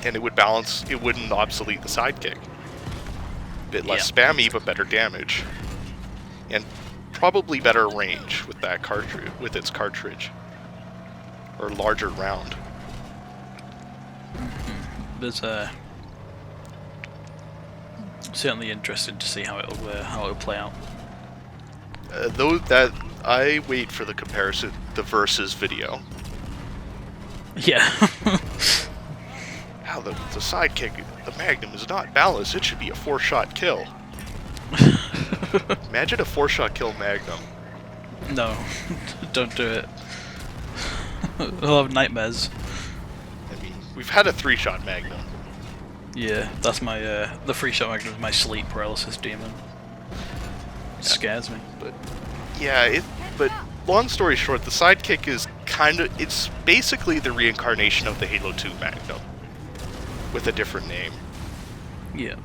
and it wouldn't obsolete the sidekick. Bit less spammy, but better damage, and probably better range with that cartridge, with its cartridge, or larger round. There's Certainly interested to see how it'll play out. Though that I wait for the comparison, the versus video. Yeah. How the sidekick, the Magnum, is not balanced. It should be a 4-shot kill. Imagine a 4-shot kill Magnum. No, don't do it. I'll have nightmares. I mean, we've had a 3-shot Magnum. Yeah, that's my the 3-shot Magnum is my sleep paralysis demon. It scares me. But yeah, but long story short, the sidekick is it's basically the reincarnation of the Halo 2 Magnum with a different name. Yeah.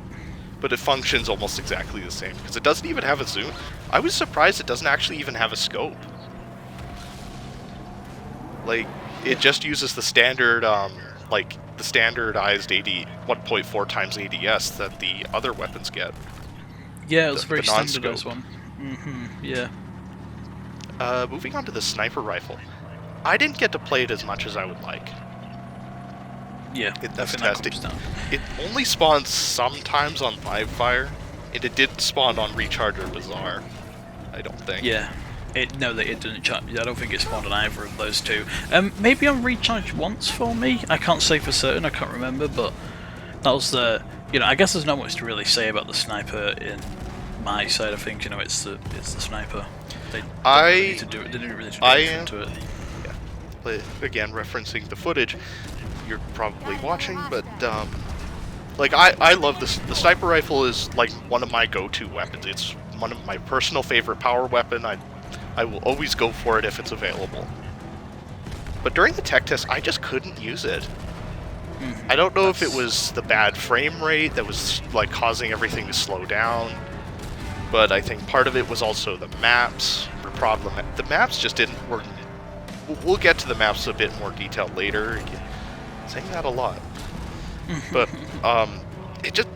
But it functions almost exactly the same because it doesn't even have a zoom. I was surprised it doesn't actually even have a scope. Like, it just uses the standard like the standardized 1.4 times ADS that the other weapons get. Yeah, it was a very non-scope. standardized one. Yeah. Moving on to the sniper rifle. I didn't get to play it as much as I would like. Yeah, It I was think that tested. comes down. It only spawns sometimes on live fire, and it didn't spawn on Recharge or Bazaar. I don't think. Yeah. It didn't. I don't think it spawned on either of those two. Maybe on Recharge once for me. I can't say for certain. I can't remember, but that was the. I guess there's not much to really say about the sniper in my side of things. It's the sniper. They didn't really do anything to it. Yeah. But again, referencing the footage, you're probably watching, but like I love this. The sniper rifle is like one of my go-to weapons. It's one of my personal favorite power weapon. I will always go for it if it's available. But during the tech test, I just couldn't use it. I don't know if it was the bad frame rate that was like causing everything to slow down, but I think part of it was also the maps were problematic. The maps just didn't work. We'll get to the maps a bit more detailed later. Saying that a lot, but it just,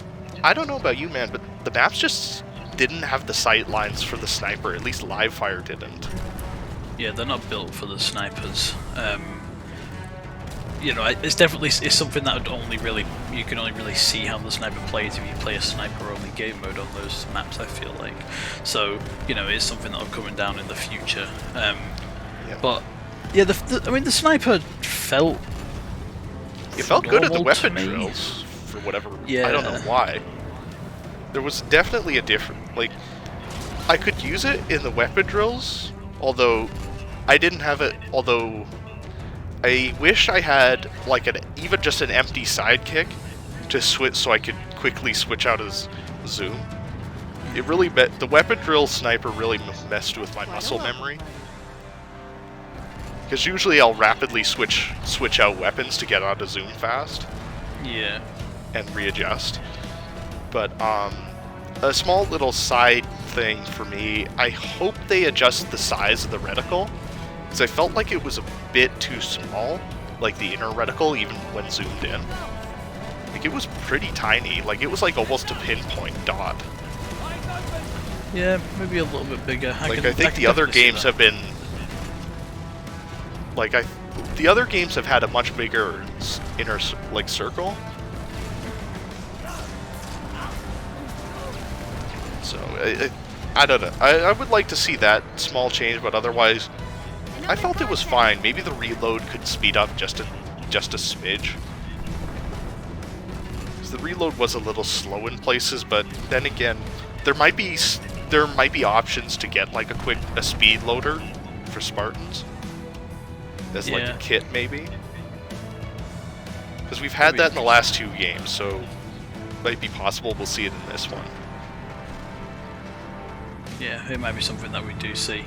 I don't know about you, man, but the maps just didn't have the sight lines for the sniper. At least live fire didn't. Yeah, they're not built for the snipers. It's something that you can only really see how the sniper plays if you play a sniper-only game mode on those maps. I feel like, so it's something that'll come down in the future. Yeah. But yeah, the sniper felt. It felt good at the normal weapon to me. drills for whatever. Yeah. I don't know why. There was definitely a different, like, I could use it in the weapon drills, although I didn't have it. Although I wish I had like even just an empty sidekick to switch, so I could quickly switch out as zoom. It really the weapon drill sniper really messed with my muscle memory. Because usually I'll rapidly switch out weapons to get out of zoom fast. Yeah. And readjust. But a small little side thing for me, I hope they adjust the size of the reticle, because I felt like it was a bit too small, like the inner reticle, even when zoomed in. Like, it was pretty tiny, like it was like almost a pinpoint dot. Yeah, maybe a little bit bigger. I think the other games have been... Like, the other games have had a much bigger inner, like, circle. So, I don't know. I would like to see that small change, but otherwise, I felt it was fine. Maybe the reload could speed up just a smidge. 'Cause the reload was a little slow in places, but then again, there might be options to get like a speed loader for Spartans. As like a kit, maybe. Because we've had that in the last 2 games, so it might be possible we'll see it in this one. Yeah, it might be something that we do see.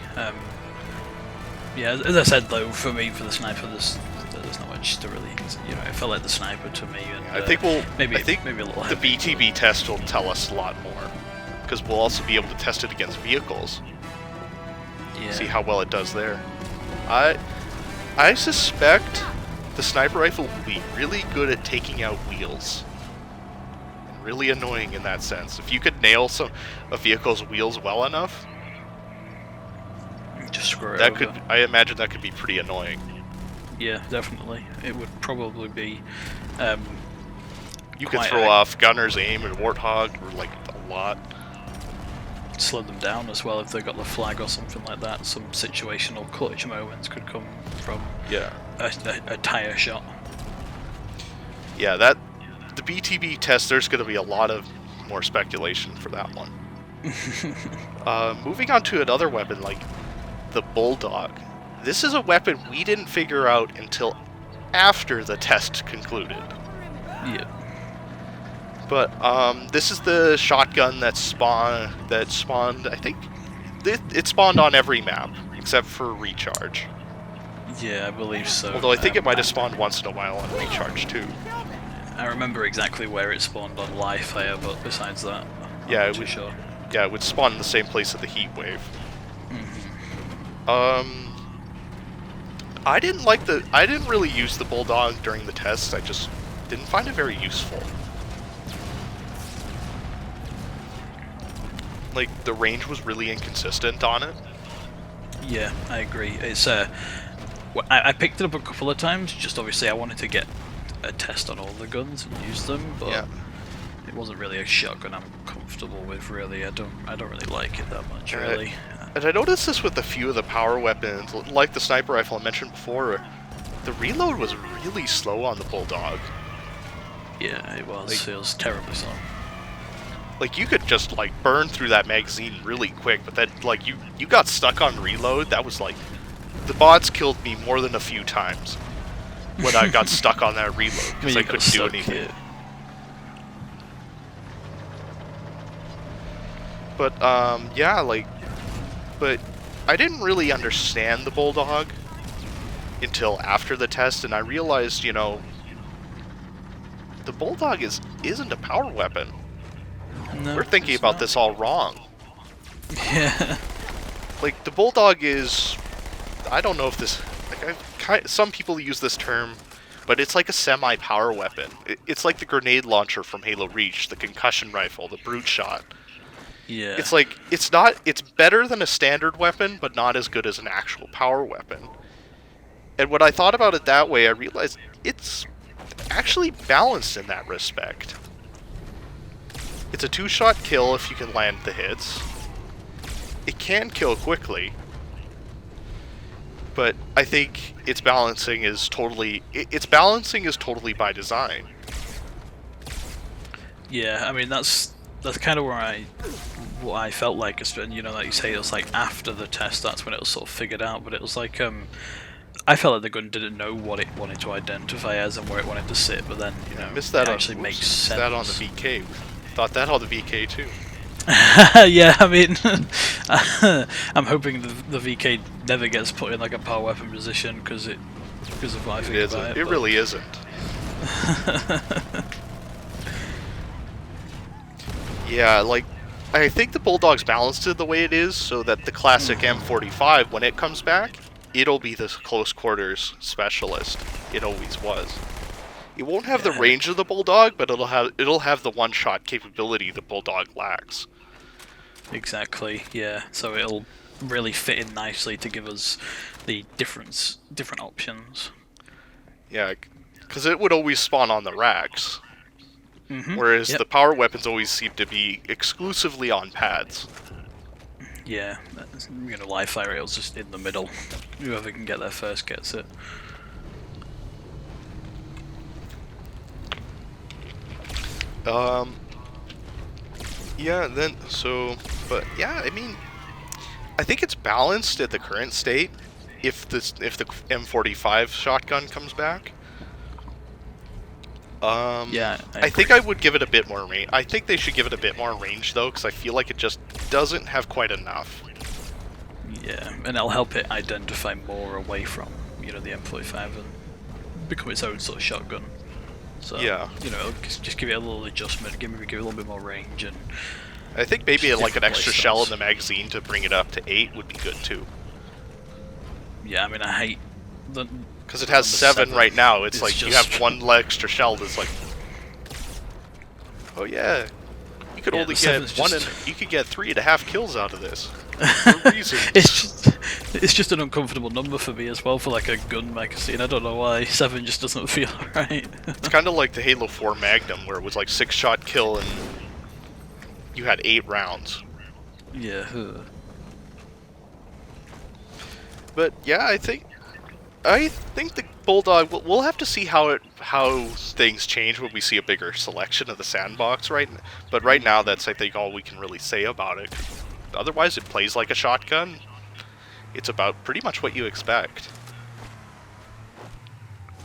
Yeah, as I said though, for me, for the sniper, there's not much to really, it felt like the sniper to me. And, I think maybe a little heavy, the BTB test will tell us a lot more, because we'll also be able to test it against vehicles. Yeah. See how well it does there. I suspect the sniper rifle will be really good at taking out wheels. And really annoying in that sense. If you could nail a vehicle's wheels well enough, just screw it that over. I imagine that could be pretty annoying. Yeah, definitely. It would probably be. You could throw off Gunner's Aim and Warthog, or like lot. Slow them down as well if they've got the flag or something like that. Some situational clutch moments could come from a tire shot. Yeah, the BTB test, there's going to be a lot of more speculation for that one. Moving on to another weapon like the Bulldog. This is a weapon we didn't figure out until after the test concluded. Yeah. But this is the shotgun that spawned. I think it spawned on every map except for Recharge. Yeah, I believe so. Although I think it might have spawned once in a while on Recharge too. I remember exactly where it spawned on Live Fire, but besides that, I'm not too sure. Yeah, it would spawn in the same place as the heat wave. I didn't really use the Bulldog during the test. I just didn't find it very useful. Like, the range was really inconsistent on it. Yeah, I agree. It's I picked it up a couple of times. Just obviously, I wanted to get a test on all the guns and use them, but it wasn't really a shotgun I'm comfortable with. Really, I don't really like it that much. Really. And I noticed this with a few of the power weapons, like the sniper rifle I mentioned before. The reload was really slow on the Bulldog. Yeah, it was. It was terribly slow. Like, you could just, like, burn through that magazine really quick, but then, like, you got stuck on reload. That was, like, the bots killed me more than a few times when I got stuck on that reload, because I couldn't do anything. Yeah. But, yeah, like, but I didn't really understand the Bulldog until after the test, and I realized, you know, the Bulldog isn't a power weapon. No, we're thinking about this all wrong. Yeah. Like, the Bulldog is... I don't know if this... Like, some people use this term, but it's like a semi-power weapon. It's like the grenade launcher from Halo Reach, the concussion rifle, the brute shot. Yeah. It's like, it's better than a standard weapon, but not as good as an actual power weapon. And when I thought about it that way, I realized it's actually balanced in that respect. It's a 2-shot kill if you can land the hits. It can kill quickly, but I think its balancing is totally by design. Yeah, I mean that's kind of what I felt like, and you know, like you say, it was like after the test, that's when it was sort of figured out. But it was like I felt like the gun didn't know what it wanted to identify as and where it wanted to sit. But then, you know, missed that it actually makes sense. That on the VK. Thought that on the VK too. Yeah, I mean, I'm hoping the VK never gets put in like a power weapon position because of what I think about it. It really isn't. Yeah, like, I think the Bulldog's balanced it the way it is so that the classic M45, when it comes back, it'll be the close quarters specialist. It always was. It won't have the range of the Bulldog, but it'll have the one-shot capability the Bulldog lacks. Exactly, yeah. So it'll really fit in nicely to give us the different options. Yeah, because it would always spawn on the racks. Whereas the power weapons always seem to be exclusively on pads. Yeah, you know, live fire rails just in the middle. Whoever can get there first gets it. Yeah, but yeah, I mean, I think it's balanced at the current state. If the M45 shotgun comes back. Yeah, I think I would give it a bit more range. I think they should give it a bit more range though, because I feel like it just doesn't have quite enough. Yeah, and it'll help it identify more away from, you know, the M45 and become its own sort of shotgun. So, yeah, you know, just give it a little adjustment, give it a little bit more range, and I think maybe like an extra shell in the magazine to bring it up to 8 would be good too. Yeah, I mean, I hate the... Because it has 7 right now, it's like you have one extra shell that's like... Oh yeah, you could only get you could get 3.5 kills out of this. For reasons. It's just an uncomfortable number for me as well for like a gun magazine. I don't know why 7 just doesn't feel right. It's kind of like the Halo 4 Magnum, where it was like 6-shot kill and you had 8 rounds. Yeah. But yeah, I think the Bulldog. We'll have to see how things change when we see a bigger selection of the sandbox, right? But right now, that's I think all we can really say about it. Otherwise, it plays like a shotgun. It's about pretty much what you expect.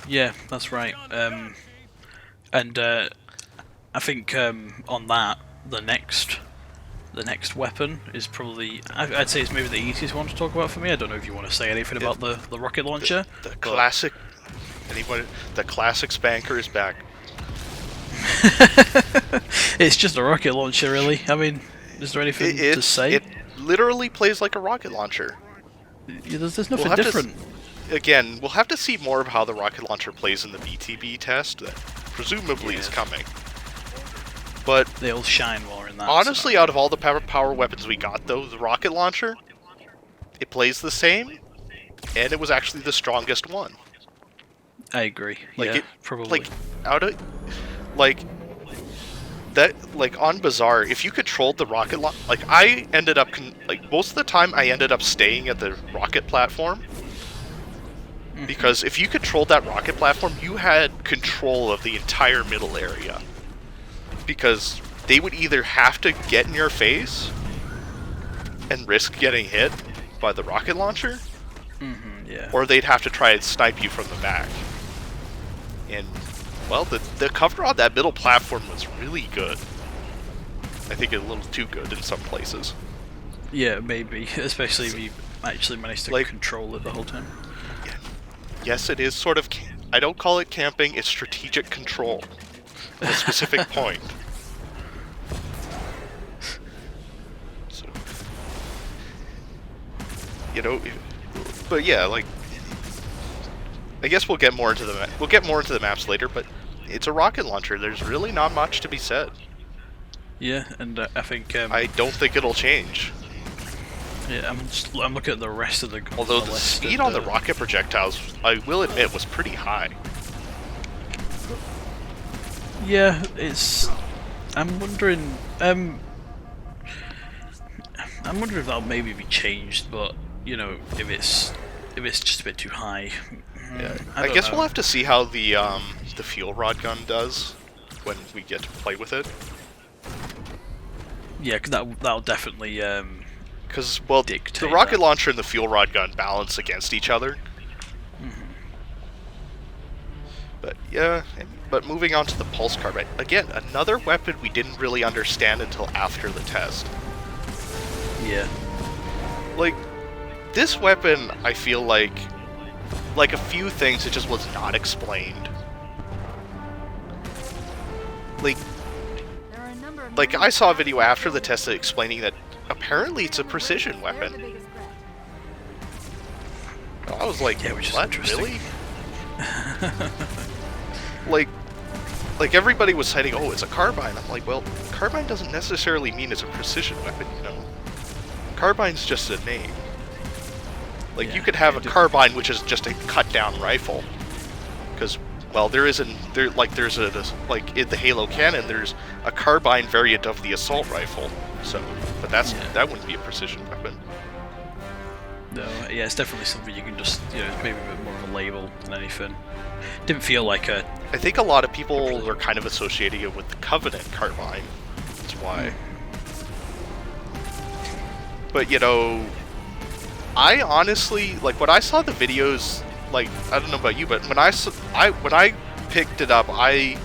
Yeah, that's right. And I think on that, the next weapon is probably I'd say it's maybe the easiest one to talk about for me. I don't know if you want to say anything about the rocket launcher. The classic. Anybody? The classic spanker is back. It's just a rocket launcher, really. I mean, is there anything to say? It literally plays like a rocket launcher. Yeah, there's nothing different. Again, we'll have to see more of how the rocket launcher plays in the BTB test that presumably is coming. But they'll shine more in that. Honestly, out of all the power weapons we got, though, the rocket launcher, it plays the same, and it was actually the strongest one. I agree. Like yeah, probably. Like on Bazaar, if you controlled the rocket launcher, like I ended up most of the time I ended up staying at the rocket platform. Because if you controlled that rocket platform, you had control of the entire middle area. Because they would either have to get in your face and risk getting hit by the rocket launcher, yeah. or they'd have to try and snipe you from the back. And, well, the cover on that middle platform was really good. I think a little too good in some places. Yeah, maybe. Especially if you actually managed to control it the whole time. Yes, it is sort of... I don't call it camping, it's strategic control. At a specific point. So... You know... But yeah, like... I guess we'll get more into the maps later, but it's a rocket launcher. There's really not much to be said. Yeah, and I think... I don't think it'll change. Yeah, I'm looking at the rest of the... Although the speed on the rocket projectiles, I will admit, was pretty high. Yeah, it's... I'm wondering if that'll maybe be changed, but, you know, if it's just a bit too high. Yeah, I guess we'll have to see how the fuel rod gun does when we get to play with it. Yeah, because that'll definitely... Because, well, the rocket launcher and the fuel rod gun balance against each other. But, yeah, but moving on to the pulse carbine. Again, another weapon we didn't really understand until after the test. Yeah. Like, this weapon, I feel like a few things, it just was not explained. Like I saw a video after the test explaining that apparently it's a precision weapon. I was like, yeah, which is what, really? like everybody was citing, oh, it's a carbine. I'm like, well, carbine doesn't necessarily mean it's a precision weapon, you know. Carbine's just a name. Like, you could have a carbine which is just a cut-down rifle. Because, well, there's in the Halo canon, there's a carbine variant of the assault rifle. So, but that wouldn't be a precision weapon. No, yeah, it's definitely something you can just, you know, maybe a bit more of a label than anything. Didn't feel like a... I think a lot of people are kind of associating it with the Covenant carbine. That's why. But, you know... I honestly, like, when I saw the videos, like, I don't know about you, but when I picked it up, I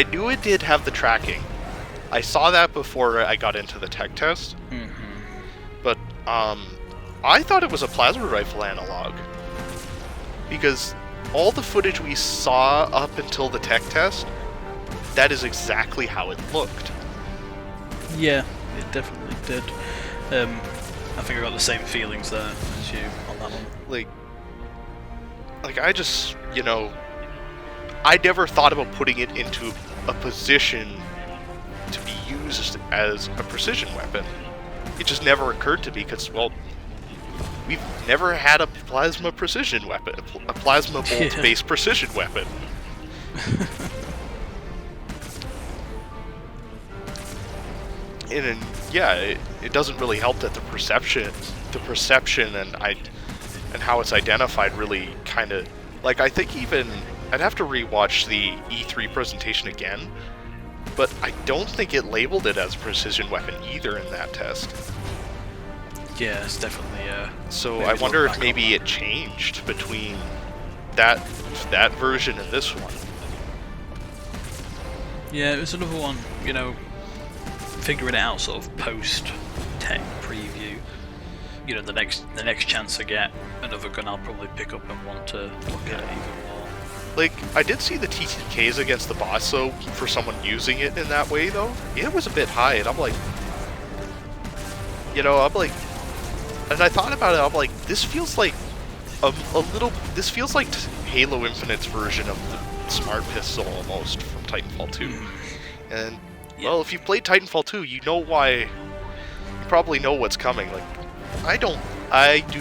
knew it did have the tracking. I saw that before I got into the tech test. But, I thought it was a plasma rifle analog. Because all the footage we saw up until the tech test, that is exactly how it looked. Yeah, it definitely did. I think I got the same feelings there as you on that one. Like I just, you know, I never thought about putting it into a position to be used as a precision weapon. It just never occurred to me because, well, we've never had a plasma precision weapon, a plasma bolt-based precision weapon. and yeah, it doesn't really help that the perception and how it's identified really kind of, like, I think even I'd have to rewatch the E3 presentation again, but I don't think it labeled it as a precision weapon either in that test. Yeah, it's definitely So I wonder if maybe it changed between that version and this one. Yeah, it was another one, you know, figuring it out sort of post tech preview. You know, the next chance I get another gun, I'll probably pick up and want to look at it even more. Like, I did see the TTKs against the boss, though, for someone using it in that way, though. It was a bit high, and I'm like, you know, and I thought about it, I'm like, this feels like this feels like Halo Infinite's version of the Smart Pistol almost from Titanfall 2. And, well, if you've played Titanfall 2, you know why, you probably know what's coming. Like, I do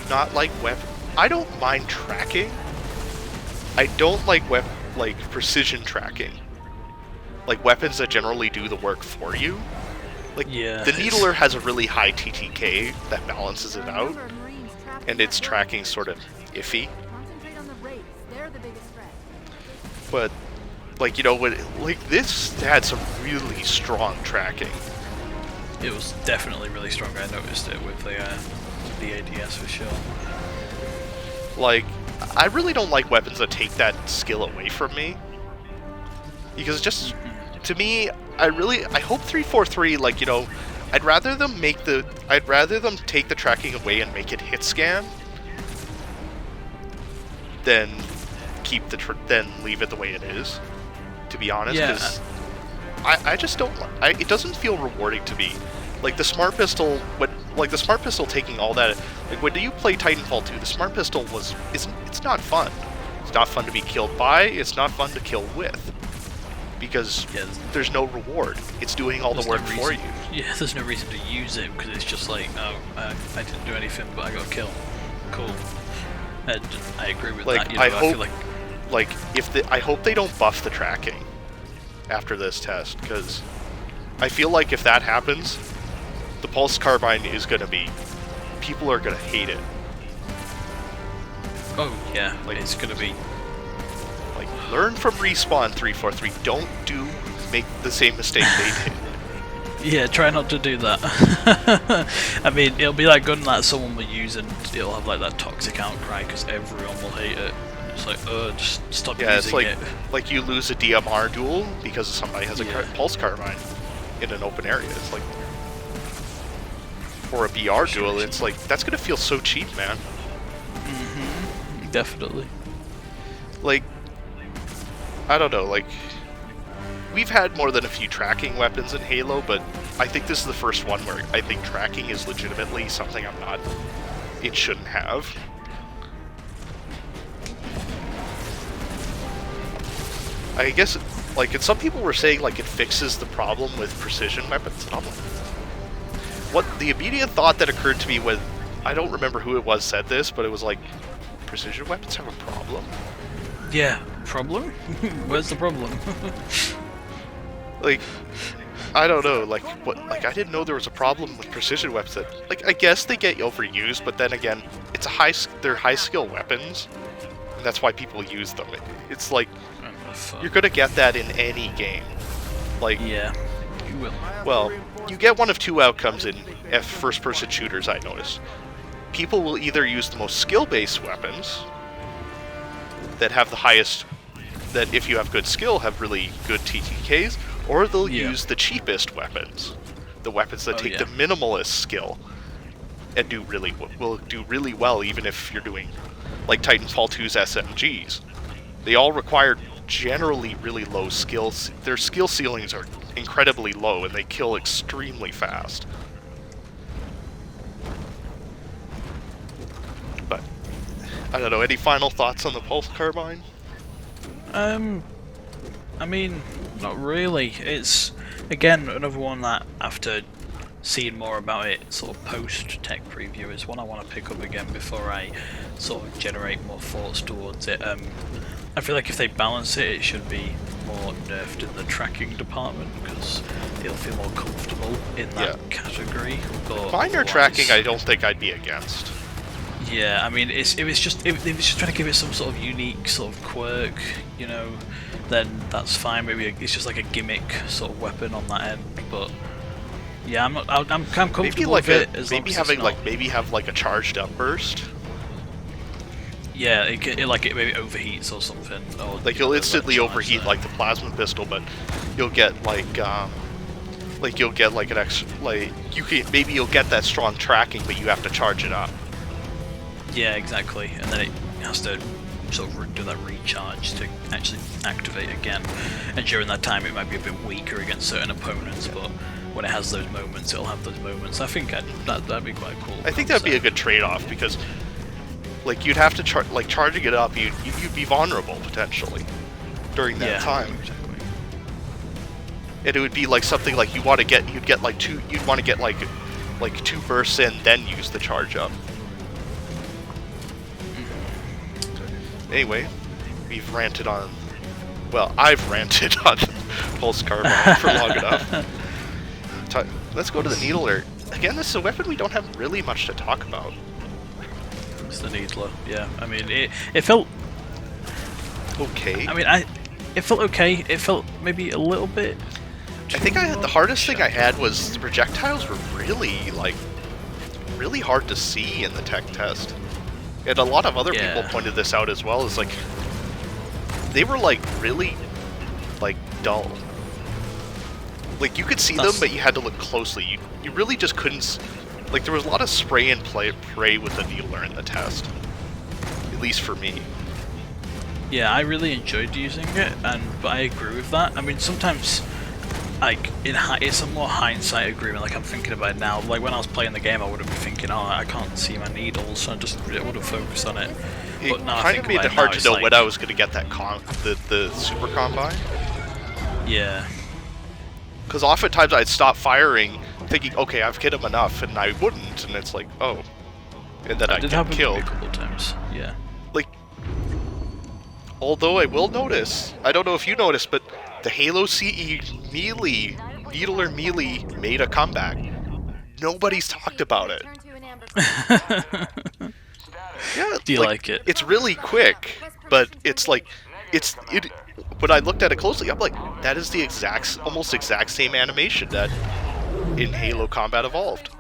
not like I don't mind tracking. I don't like precision tracking. Like weapons that generally do the work for you. Like, the Needler has a really high TTK that balances it out, and its tracking sort of iffy. But, like, you know, this had some really strong tracking. It was definitely really strong. I noticed it with the ADS for sure. Like, I really don't like weapons that take that skill away from me, because just to me, I hope 343, like, you know, I'd rather them take the tracking away and make it hit scan than leave it the way it is, to be honest, because I just don't, it doesn't feel rewarding to me. Like the Smart Pistol, taking all that, like when you play Titanfall 2, the Smart Pistol it's not fun. It's not fun to be killed by, it's not fun to kill with, because there's no reward. It's doing all the work for you. Yeah, there's no reason to use it, because it's just like, oh, I didn't do anything, but I got a kill. Cool. And I agree with that. You know, I hope they don't buff the tracking after this test, because I feel like if that happens, the Pulse Carbine is going to be... people are going to hate it. Oh, yeah, like, it's going to be... Like, learn from Respawn 343. Don't make the same mistake they did. Yeah, try not to do that. I mean, it'll be that gun that someone will use and it'll have like that toxic outcry because everyone will hate it. It's like, just stop using it. Yeah, it's like you lose a DMR duel because somebody has a Pulse Carbine in an open area. It's like... or a BR duel, it's like, that's gonna feel so cheap, man. Mm-hmm. Definitely. Like, I don't know, like, we've had more than a few tracking weapons in Halo, but I think this is the first one where I think tracking is legitimately something it shouldn't have. I guess, like, and some people were saying, like, it fixes the problem with precision weapons, and I'm like, what the immediate thought that occurred to me when, I don't remember who it was said this, but it was like, precision weapons have a problem? Yeah, problem? Where's the problem? Like, I don't know, like, I didn't know there was a problem with precision weapons that, like, I guess they get overused, but then again, they're high skill weapons, and that's why people use them. It's like, you're gonna get that in any game. Like, yeah, you will. Well, you get one of two outcomes in first-person shooters, I noticed. People will either use the most skill-based weapons that have the highest, that if you have good skill, have really good TTKs, or they'll use the cheapest weapons. The weapons that take the minimalist skill and will do really well even if you're doing, like Titanfall 2's SMGs. They all require generally really low skills. Their skill ceilings are incredibly low and they kill extremely fast. But I don't know, any final thoughts on the Pulse Carbine? I mean, not really. It's, again, another one that, after seeing more about it sort of post-tech preview, is one I want to pick up again before I sort of generate more thoughts towards it. I feel like if they balance it, it should be more nerfed in the tracking department because it'll feel more comfortable in that category. But minor tracking, I don't think I'd be against. Yeah, I mean, it was just trying to give it some sort of unique sort of quirk, you know. Then that's fine. Maybe it's just like a gimmick sort of weapon on that end, but. Yeah, I'm comfortable with it. Maybe having maybe have like a charged up burst. Yeah, it maybe overheats or something. Or, like you'll instantly overheat like the plasma pistol, but you'll get you'll get like an extra maybe you'll get that strong tracking, but you have to charge it up. Yeah, exactly, and then it has to sort of do that recharge to actually activate again. And during that time, it might be a bit weaker against certain opponents, but when it has those moments, it'll have those moments. I think that'd be quite cool. I think that'd be a good trade-off because, like, you'd have to charging it up. You'd be vulnerable potentially during that time. Exactly. And it would be like something like you'd want to get like two bursts in, then use the charge up. Anyway, we've ranted on. Well, I've ranted on Pulse Carbine for long enough. Let's go to the Needler. Again, this is a weapon we don't have really much to talk about. It's the Needler, yeah. I mean, it felt... okay. I mean, it felt okay. It felt maybe a little bit... I think the hardest thing I had was the projectiles were really, really hard to see in the tech test. And a lot of other people pointed this out as well, is like... they were, really, dull. Like, you could see them, but you had to look closely. You really just couldn't... Like, there was a lot of spray and pray with the Needler in the test. At least for me. Yeah, I really enjoyed using it, but I agree with that. I mean, sometimes, like, it's a more hindsight agreement, like, I'm thinking about it now. Like, when I was playing the game, I wouldn't be thinking, oh, I can't see my needles, so I would have focused on it. It kind of made it hard to know when I was going to get that the Super Combine. Yeah. Because oftentimes I'd stop firing, thinking, okay, I've hit him enough, and I wouldn't, and it's like, oh. And then I get killed. A couple times, yeah. Like, although I will notice, I don't know if you noticed, but the Halo CE melee, Needler melee made a comeback. Nobody's talked about it. Yeah, do you like it? It's really quick, but it's like, when I looked at it closely, I'm like, that is the almost exact same animation that in Halo Combat Evolved.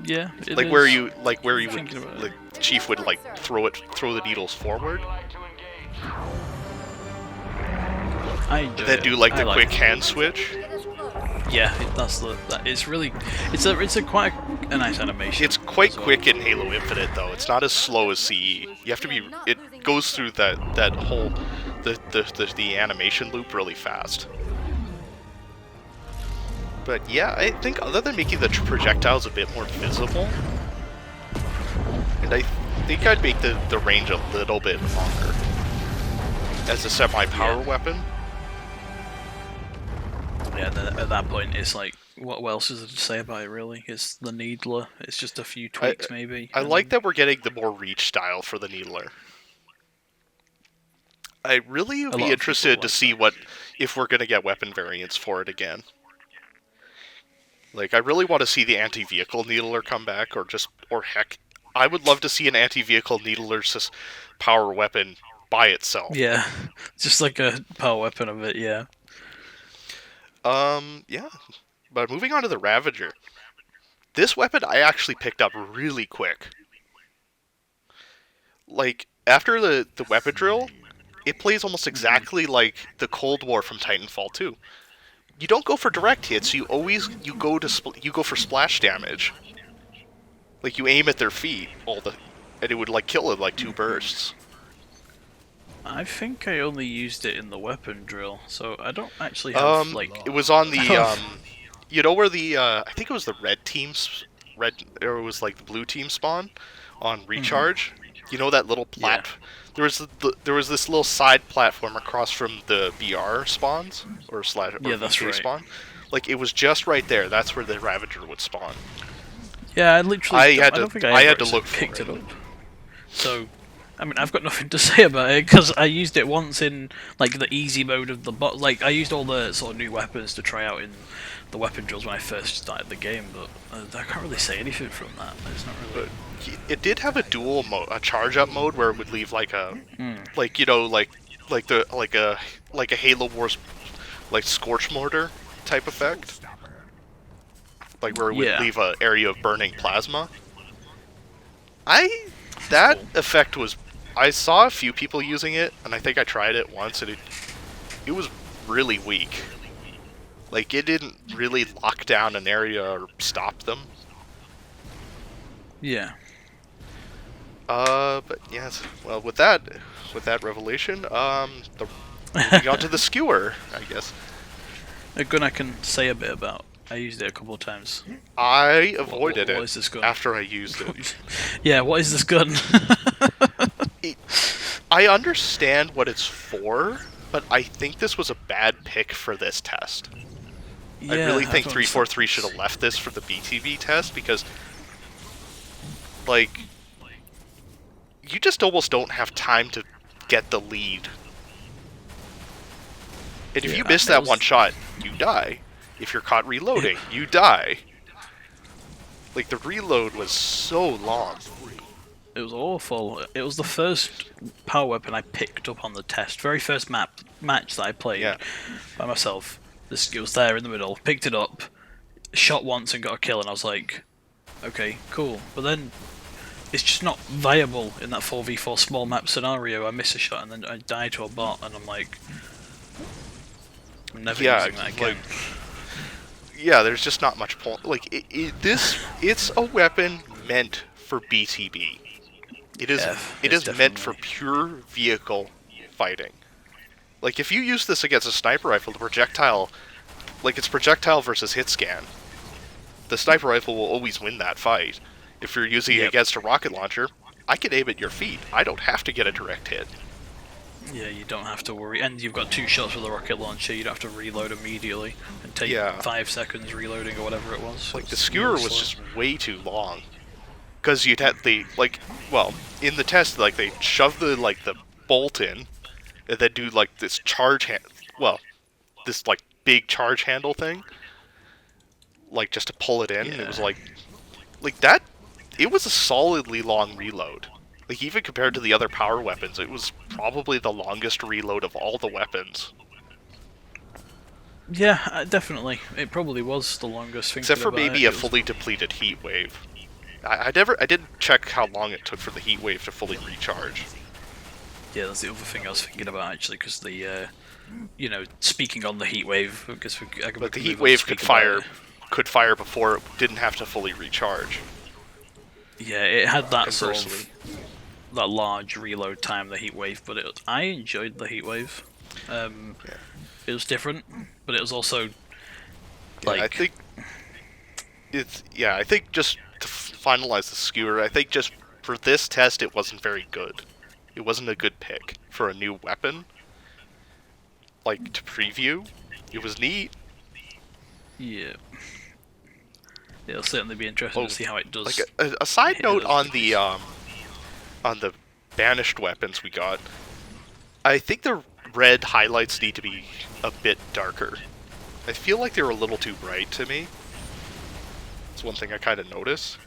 Yeah, where you would, Chief would throw the needles forward. I enjoy then it. do the quick hand switch. Yeah, it's quite a nice animation. It's quite quick in Halo Infinite though. It's not as slow as CE. You have to be. It goes through that whole the animation loop really fast. But yeah, I think other than making the projectiles a bit more visible, and I think I'd make the range a little bit longer as a semi-power weapon. Yeah, at that point, it's like, what else is there to say about it, really? It's the Needler. It's just a few tweaks, maybe. I like that we're getting the more reach style for the Needler. I really would be interested to see if we're going to get weapon variants for it again. Like, I really want to see the anti-vehicle Needler come back, or heck, I would love to see an anti-vehicle Needler power weapon by itself. Yeah, just like a power weapon of it, yeah. Yeah. But moving on to the Ravager. This weapon I actually picked up really quick. Like, after the weapon drill, it plays almost exactly like the Cold War from Titanfall 2. You don't go for direct hits, you go for splash damage. Like, you aim at their feet, and it would kill in 2 bursts. I think I only used it in the weapon drill, so I don't actually have, it was on the, you know where the, I think it was the or it was the blue team spawn on Recharge? You know that little there was this little side platform across from the BR spawns? Or that's right. Spawn? It was just right there, that's where the Ravager would spawn. Yeah, I had to look picked it up. So, I mean, I've got nothing to say about it because I used it once in like the easy mode of the bot. Like I used all the sort of new weapons to try out in the weapon drills when I first started the game, but I can't really say anything from that. It's not really. But it did have a dual mode, a charge up mode where it would leave like a, like like a Halo Wars like scorch mortar type effect, like where it would leave an area of burning plasma. That effect was. I saw a few people using it, and I think I tried it once, and it was really weak. Like, it didn't really lock down an area or stop them. Yeah. But yes. Well, with that revelation, moving on to the skewer, I guess. A gun I can say a bit about. I used it a couple of times. I avoided what is this gun? After I used it. Yeah, what is this gun? I understand what it's for, but I think this was a bad pick for this test. Yeah, I really think 343 should have left this for the BTB test because, like, you just almost don't have time to get the lead. And if you miss that one shot, you die. If you're caught reloading, you die. Like, the reload was so long. It was awful. It was the first power weapon I picked up on the test. Very first match that I played by myself. It was there in the middle. Picked it up, shot once and got a kill, and I was like, okay, cool. But then it's just not viable in that 4v4 small map scenario. I miss a shot and then I die to a bot, and I'm like, I'm never using that again. Yeah, there's just not much point. Like, it's a weapon meant for BTB. It is meant for pure vehicle fighting. Like, if you use this against a sniper rifle, the projectile, like, it's projectile versus hit scan. The sniper rifle will always win that fight. If you're using it against a rocket launcher, I can aim at your feet. I don't have to get a direct hit. Yeah, you don't have to worry. And you've got 2 shots with a rocket launcher, you don't have to reload immediately and take 5 seconds reloading or whatever it was. Like, the skewer was just way too long. Because you'd have in the test, like, they shove the bolt in, and then do, like, this this, like, big charge handle thing. Like, just to pull it in, and it was like that, it was a solidly long reload. Like, even compared to the other power weapons, it was probably the longest reload of all the weapons. Yeah, definitely. It probably was the longest thing. Except for maybe a fully depleted heat wave. I didn't check how long it took for the heat wave to fully recharge. Yeah, that's the other thing I was thinking about, actually, because the, speaking on the heat wave, because but the heat wave could fire before it didn't have to fully recharge. Yeah, it had that sort of that large reload time, the heat wave, but I enjoyed the heat wave. It was different, but it was also like. I think just to finalize the skewer, I think just for this test, it wasn't very good. It wasn't a good pick for a new weapon. Like, to preview, it was neat. Yeah. It'll certainly be interesting to see how it does. Like a side note on the banished weapons we got, I think the red highlights need to be a bit darker. I feel like they're a little too bright to me. It's one thing I kind of notice.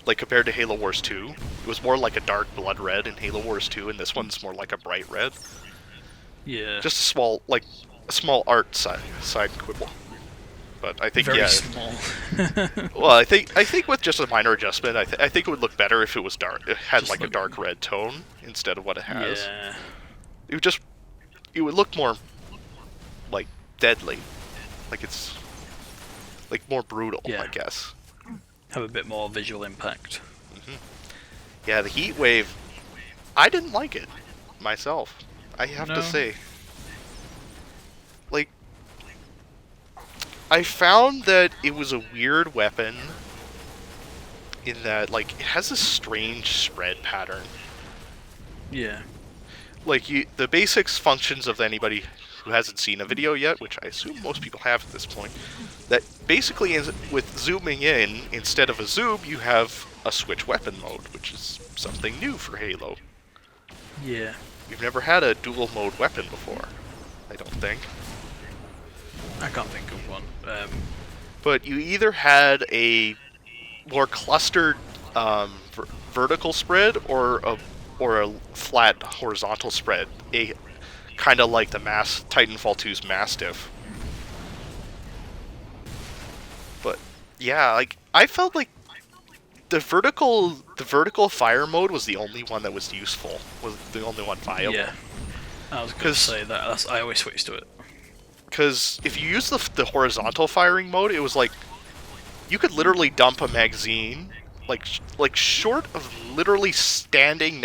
Like, compared to Halo Wars 2, it was more like a dark blood red in Halo Wars 2, and this one's more like a bright red. Yeah. Just a small art side quibble. But I think very small. Well, I think with just a minor adjustment, I think it would look better if it was dark. It had just like a dark red tone instead of what it has. Yeah. It would look more like deadly, like it's like more brutal, I guess. Have a bit more visual impact. Yeah, the heat wave, I didn't like it myself. I have to say. Like, I found that it was a weird weapon in that, like, it has a strange spread pattern. Yeah. Like, the basics functions of anybody who hasn't seen a video yet, which I assume most people have at this point, that basically with zooming in, instead of a zoom, you have a switch weapon mode, which is something new for Halo. Yeah, We've never had a dual mode weapon before, I don't think. I can't think of one. But you either had a more clustered vertical spread or a flat horizontal spread, a kind of like the Titanfall 2's Mastiff. But yeah, like I felt like the vertical fire mode was the only one that was useful, was the only one viable. yeah, I was gonna Because say that. I always switch to it. if you use the horizontal firing mode, it was like you could literally dump a magazine, like short of literally standing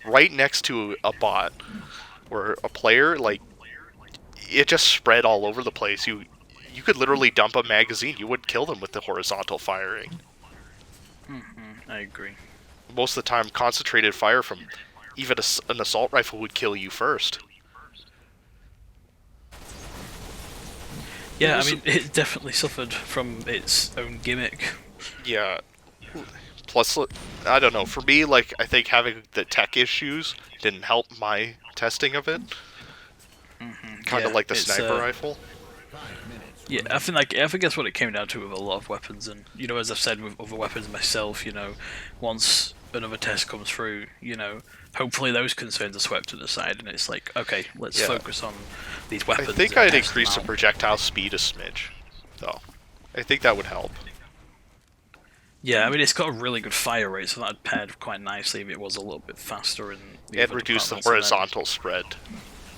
right next to a bot or a player, like it just spread all over the place. You could literally dump a magazine. You wouldn't kill them with the horizontal firing. I agree. Most of the time, concentrated fire from even an assault rifle would kill you first. Yeah, I mean, it definitely suffered from its own gimmick. Yeah. Plus, I don't know. For me, like I think having the tech issues didn't help my testing of it. Kind of Yeah, like the it's, sniper rifle. Yeah, I think that's what it came down to with a lot of weapons, and as I've said with other weapons myself, once another test comes through, hopefully those concerns are swept to the side, and it's like, okay, let's focus on these weapons. I think I'd increase the projectile speed a smidge, though. I think that would help. Yeah, I mean it's got a really good fire rate, so that'd paired quite nicely if it was a little bit faster in the And other reduce the departments, horizontal spread.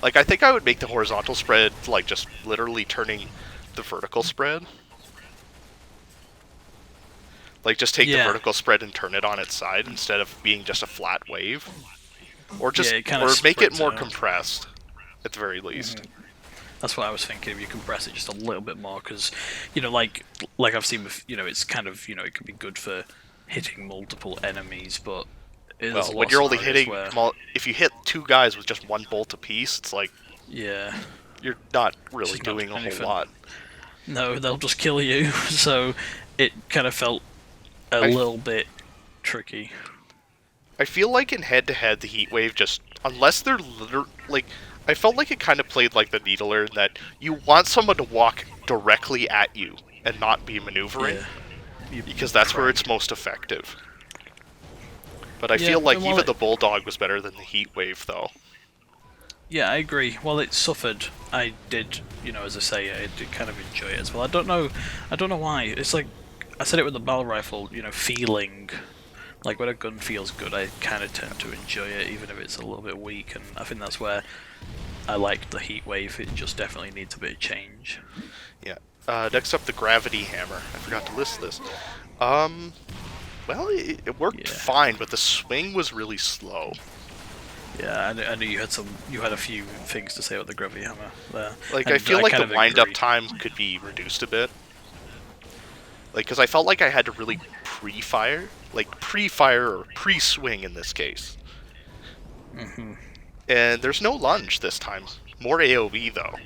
Like, I think I would make the horizontal spread, like, just literally turning the vertical spread. Like, just take the vertical spread and turn it on its side instead of being just a flat wave. Or just, or make it more compressed, at the very least. That's what I was thinking. If you compress it just a little bit more, because like I've seen with it's kind of it can be good for hitting multiple enemies, but well, when you're only hitting, if you hit two guys with just one bolt apiece, it's like you're not really doing a whole lot. No, they'll just kill you. So it kind of felt a little bit tricky. I feel like in head-to-head, the heat wave just unless they're like. I felt like it kind of played like the Needler, in that you want someone to walk directly at you and not be maneuvering, because that's where it's most effective. But I feel like even the Bulldog was better than the Heat Wave, though. Yeah, I agree. Well, it suffered. I did, as I say, I did kind of enjoy it as well. I don't know why. It's like I said it with the battle rifle. Feeling like when a gun feels good, I kind of tend to enjoy it, even if it's a little bit weak. And I think that's where I liked the Heat Wave. It just definitely needs a bit of change. Yeah. Next up, the Gravity Hammer. I forgot to list this. Well, it worked fine, but the swing was really slow. Yeah, I knew you had a few things to say about the Gruffy Hammer there. Like, I feel like the wind-up time could be reduced a bit. Like, because I felt like I had to really pre-fire or pre-swing in this case. And there's no lunge this time. More AoE, though.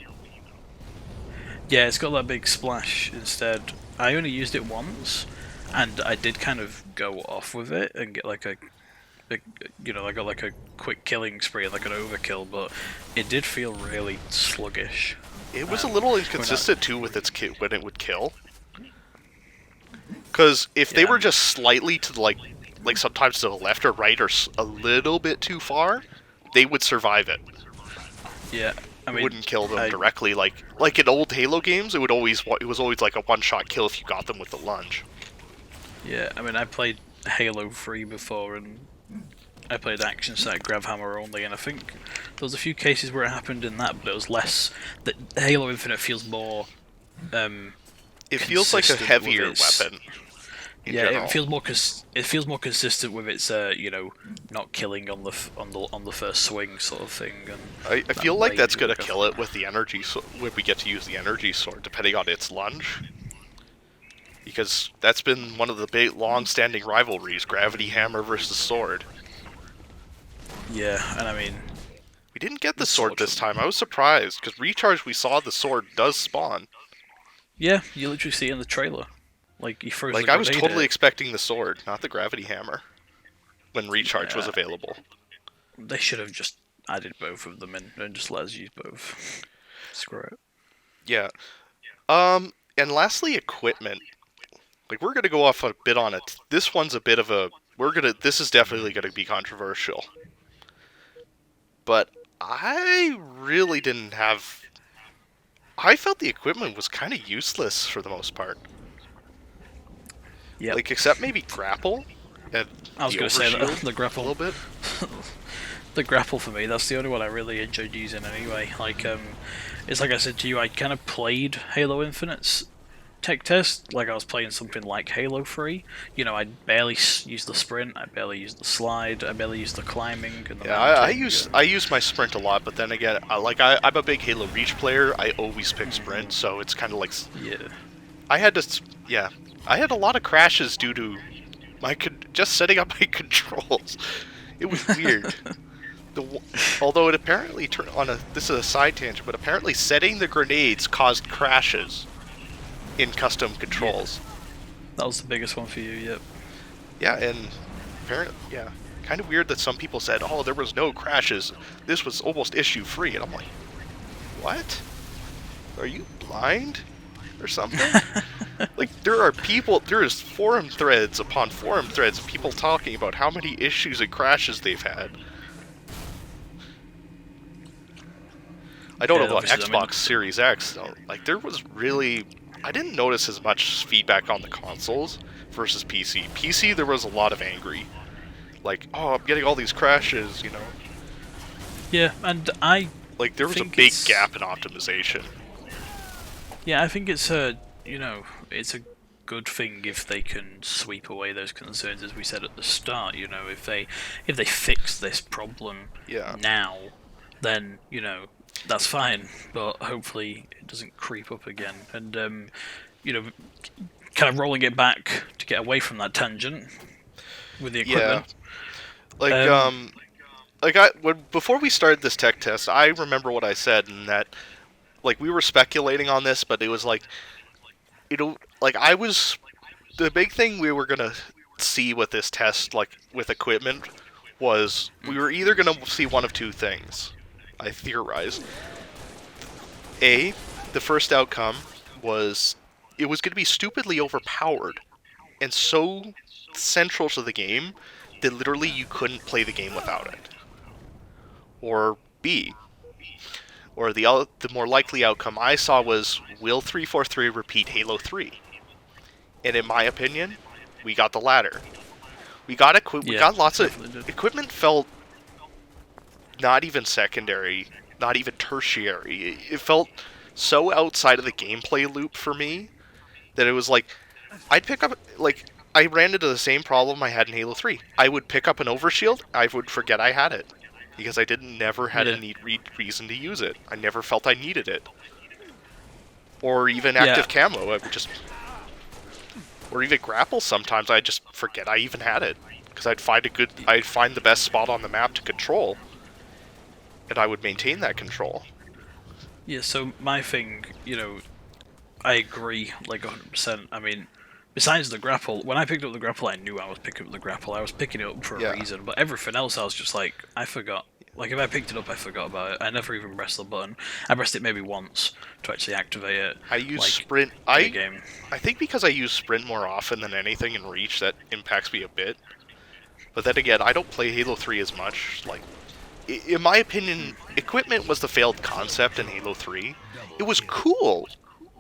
Yeah, it's got that big splash instead. I only used it once, and I did kind of go off with it and get like I got like a quick killing spree, like an overkill, but it did feel really sluggish. It was a little inconsistent too with its when it would kill. Because if they were just slightly to like sometimes to the left or right or a little bit too far, they would survive it. Yeah, I mean, it wouldn't kill them directly. Like in old Halo games, it was always like a one-shot kill if you got them with the lunge. Yeah, I mean, I played Halo 3 before, and I played action set Grav Hammer only, and I think there was a few cases where it happened in that, but it was less. That Halo Infinite feels more. It feels like a heavier weapon. Yeah, it feels more consistent with its not killing on the first swing sort of thing. And I feel like that's gonna kill it with the energy when we get to use the energy sword, depending on its lunge. Because that's been one of the big, long-standing rivalries: Gravity Hammer versus Sword. Yeah, and I mean, we didn't get the sword this time. I was surprised because Recharge, we saw the sword does spawn. Yeah, you literally see it in the trailer. Like he throws. Like I was totally expecting the sword, not the Gravity Hammer, when Recharge was available. They should have just added both of them in and just let us use both. Screw it. Yeah. And lastly, equipment. Like, we're gonna go off a bit on it. This one's a bit of a... This is definitely gonna be controversial. But I really didn't have... I felt the equipment was kind of useless for the most part. Yeah. Like, except maybe grapple and I was the going to say that overshield the a grapple. little bit. The grapple for me, that's the only one I really enjoyed using anyway. Like, it's like I said to you, I kind of played Halo Infinite's tech test like I was playing something like Halo 3. You know, I barely used the sprint, I barely used the slide, I barely used the climbing and the Yeah, mounting. I use my sprint a lot, but then again, I'm a big Halo Reach player. I always pick sprint, so it's kind of like Yeah. I had to yeah, I had a lot of crashes due to just setting up my controls. It was weird. Although it apparently turned on a... This is a side tangent, but apparently setting the grenades caused crashes in custom controls. That was the biggest one for you, yep. Yeah, and apparently, yeah, kind of weird that some people said, "Oh, there was no crashes. This was almost issue free," and I'm like, "What? Are you blind or something?" Like, there is forum threads upon forum threads of people talking about how many issues and crashes they've had. I don't know about Xbox Series X, though. Like, there was really... I didn't notice as much feedback on the consoles versus PC. PC, there was a lot of angry. Like, oh, I'm getting all these crashes, you know? Yeah, and I Like, there was a think big gap in optimization. Yeah, I think it's it's a good thing if they can sweep away those concerns, as we said at the start. You know, if they fix this problem Yeah. now, then that's fine. But hopefully it doesn't creep up again. And you know, kind of rolling it back to get away from that tangent with the equipment. Yeah. Before we started this tech test, I remember what I said, and that, like, we were speculating on this, but it was like, the big thing we were gonna see with this test, like, with equipment, was we were either gonna see one of two things. I theorized. A, the first outcome was it was gonna be stupidly overpowered, and so central to the game that literally you couldn't play the game without it. Or B, or the more likely outcome I saw was, will 343 repeat Halo 3? And in my opinion, we got the latter. We got lots of equipment. Felt not even secondary, not even tertiary. It felt so outside of the gameplay loop for me that it was like I'd pick up, like, I ran into the same problem I had in Halo 3. I would pick up an overshield, I would forget I had it because I never had a reason to use it. I never felt I needed it. Or even active camo, I would just... Or even grapple sometimes, I'd just forget I even had it. Because I'd find the best spot on the map to control, and I would maintain that control. Yeah, so my thing, I agree, like 100%. I mean, besides the grapple, when I picked up the grapple, I knew I was picking up the grapple. I was picking it up for a reason, but everything else, I was just like, I forgot. Like, if I picked it up, I forgot about it. I never even pressed the button. I pressed it maybe once to actually activate it. I use sprint. I think because I use sprint more often than anything in Reach, that impacts me a bit. But then again, I don't play Halo 3 as much. Like, in my opinion, equipment was the failed concept in Halo 3. It was cool.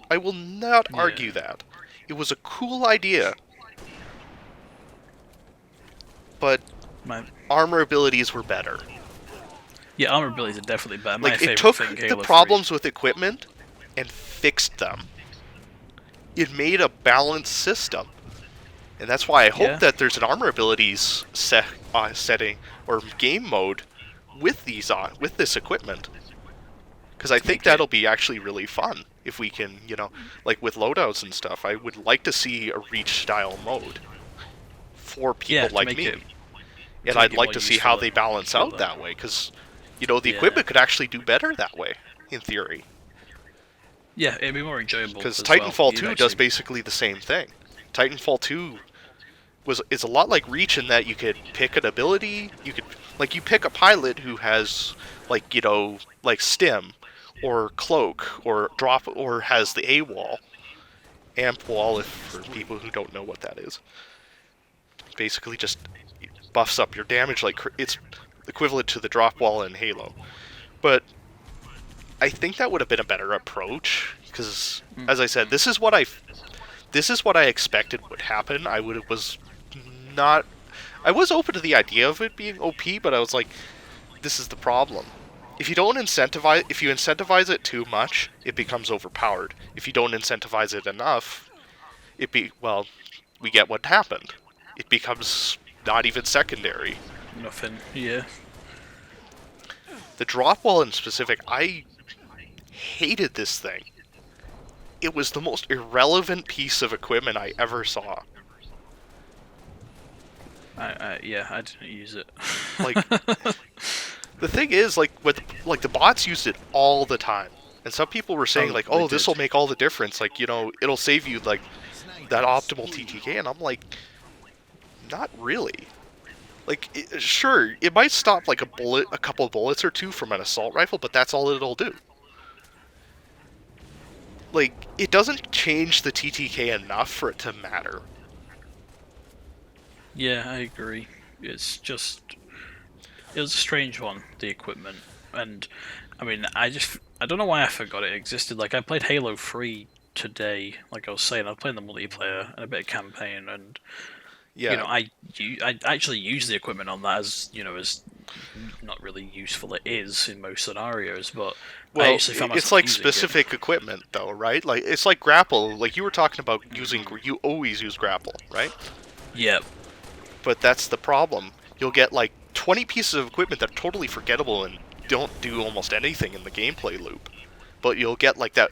I will not argue that. It was a cool idea. But armor abilities were better. Yeah, armor abilities are definitely better. Like, it took the problems with equipment and fixed them. It made a balanced system. And that's why I hope that there's an armor abilities setting or game mode with this equipment. Because I think that'll be actually really fun if we can, like with loadouts and stuff. I would like to see a Reach style mode for people like me. And I'd like to see how they balance out that way, because the equipment could actually do better that way, in theory. Yeah, it'd be more enjoyable. Because Titanfall 2 does basically the same thing. Titanfall 2, is a lot like Reach in that you could pick an ability. You could you pick a pilot who has like stim or cloak or drop or has the AWOL, amp wall if for people who don't know what that is. Basically just buffs up your damage like it's equivalent to the drop wall in Halo. But I think that would have been a better approach because, as I said, this is what I expected would happen. Not I was open to the idea of it being OP, but I was like, this is the problem. If you incentivize it too much, it becomes overpowered. If you don't incentivize it enough, we get what happened. It becomes not even secondary. Nothing. Yeah. The drop wall in specific, I hated this thing. It was the most irrelevant piece of equipment I ever saw. I didn't use it. Like, the thing is, the bots used it all the time, and some people were saying this will make all the difference. It'll save you that optimal TTK, and I'm like, not really. Sure, it might stop a couple bullets or two from an assault rifle, but that's all it'll do. It doesn't change the TTK enough for it to matter. Yeah, I agree. It was a strange one, the equipment, and I mean, I don't know why I forgot it existed. I played Halo 3 today, like I was saying, I played the multiplayer and a bit of campaign, and yeah, I actually use the equipment on that as not really useful it is in most scenarios, but I actually found myself it's specific equipment though, right? It's like grapple, you were talking about using, you always use grapple, right? Yep. But that's the problem. You'll get 20 pieces of equipment that are totally forgettable and don't do almost anything in the gameplay loop. But you'll get that,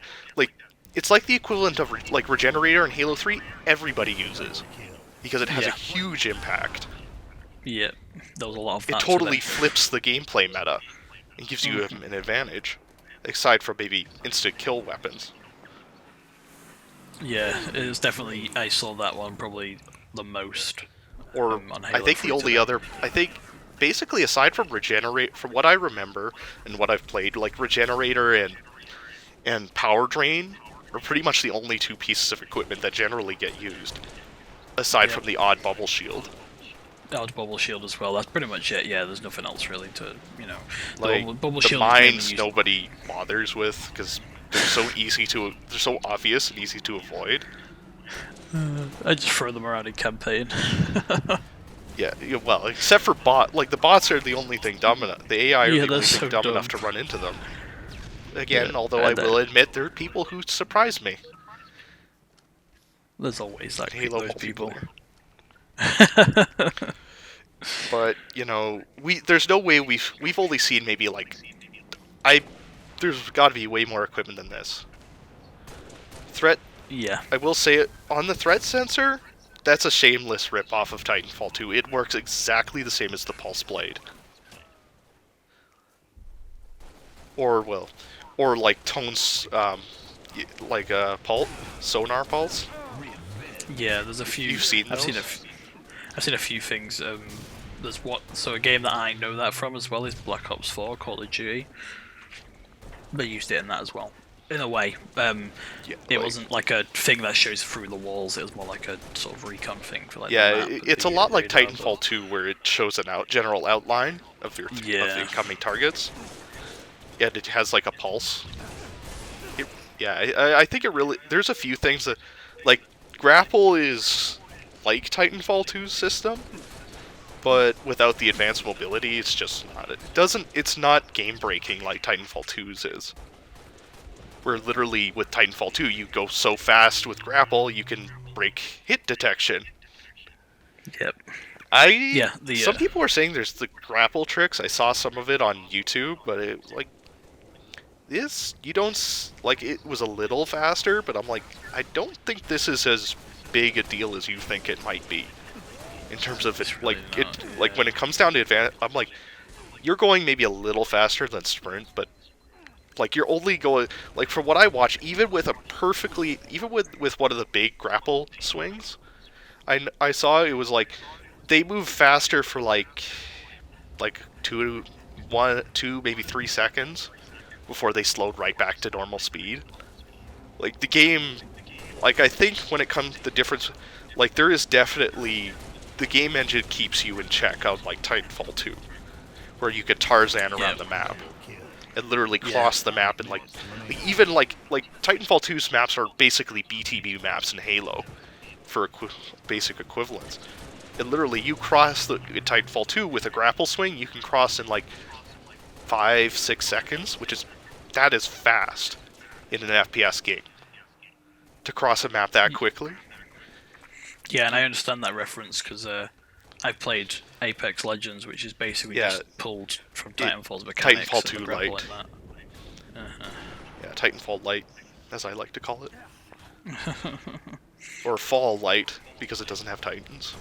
it's like the equivalent of Regenerator in Halo 3, everybody uses. Because it has a huge impact. Yeah, there was a lot of that. It totally flips the gameplay meta and gives you an advantage, aside from maybe instant kill weapons. Yeah, it was definitely, I saw that one probably the most. Or on Halo I think the only other, basically aside from Regenerate, from what I remember and what I've played, Regenerator and Power Drain are pretty much the only two pieces of equipment that generally get used. Aside from the odd bubble shield. Odd bubble shield as well. That's pretty much it. Yeah, there's nothing else really to bubble shield. The mines nobody bothers with because they're so obvious and easy to avoid. I just throw them around in campaign. Yeah, well, except for the bots are the only thing dumb enough. The AI are the only thing dumb enough to run into them. Again, although I will admit there are people who surprise me. There's always Halo those people. But there's no way we've only seen maybe there's got to be way more equipment than this. Threat. Yeah. I will say it on the threat sensor. That's a shameless rip-off of Titanfall 2. It works exactly the same as the Pulse Blade. Or Tone's pulse, sonar pulse. Yeah, there's a few. You've seen those? I've seen a few things. There's a game that I know that from as well is Black Ops 4, Call of Duty. They used it in that as well, in a way. It wasn't a thing that shows through the walls. It was more like a sort of recon thing for it's a lot like Titanfall 2, where it shows an general outline of the incoming targets. Yeah, it has a pulse. I think it really. There's a few things that grapple is like Titanfall 2's system, but without the advanced mobility, it's just not. It's not game breaking like Titanfall 2's is. Where literally with Titanfall 2, you go so fast with grapple, you can break hit detection. Yep. Some people are saying there's the grapple tricks. I saw some of it on YouTube, but it you don't it was a little faster, but I'm I don't think this is as big a deal as you think it might be. In terms of it, when it comes down to advantage, I'm you're going maybe a little faster than sprint, but you're only going from what I watch, even with one of the big grapple swings, I saw it was like they move faster for like 2, maybe 3 seconds before they slowed right back to normal speed. Like the game, like I think when it comes to the difference, like there is definitely the game engine keeps you in check on like Titanfall 2, where you could Tarzan around the map and literally cross the map and like even like Titanfall 2's maps are basically BTB maps in Halo for basic equivalents. And literally you cross in Titanfall 2 with a grapple swing, you can cross in like 5-6 seconds, that is fast in an FPS game to cross a map that quickly. Yeah, and I understand that reference because I played Apex Legends, which is basically just pulled from Titanfall's mechanics. Titanfall 2 and Lite. like that. Yeah, Titanfall Lite, as I like to call it. Or Fall Light, because it doesn't have Titans.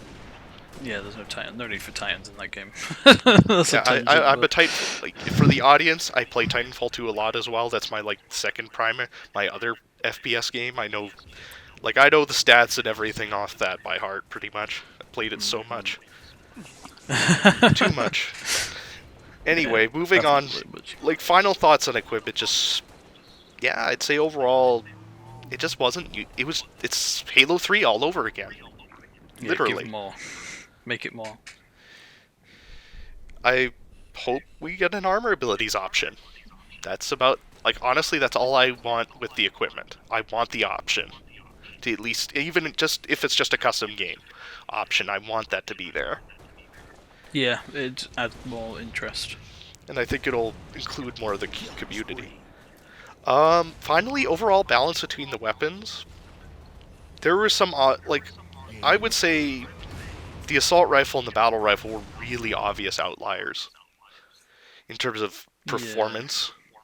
Yeah, there's no need for Titans in that game. I'm a Titan. Like, for the audience, I play Titanfall 2 a lot as well. That's my second primary, my other FPS game. I know the stats and everything off that by heart, pretty much. I played it so much. Too much. Anyway, moving on. Like, final thoughts on equipment. I'd say overall, it just wasn't. It's Halo 3 all over again. Yeah, Literally. give more. Make it more. I hope we get an armor abilities option. That's about, honestly, that's all I want with the equipment. I want the option. To at least, even just if it's just a custom game option, I want that to be there. Yeah, it adds more interest. And I think it'll include more of the community. Finally, overall balance between the weapons. There were some, I would say the assault rifle and the battle rifle were really obvious outliers in terms of performance. Yeah.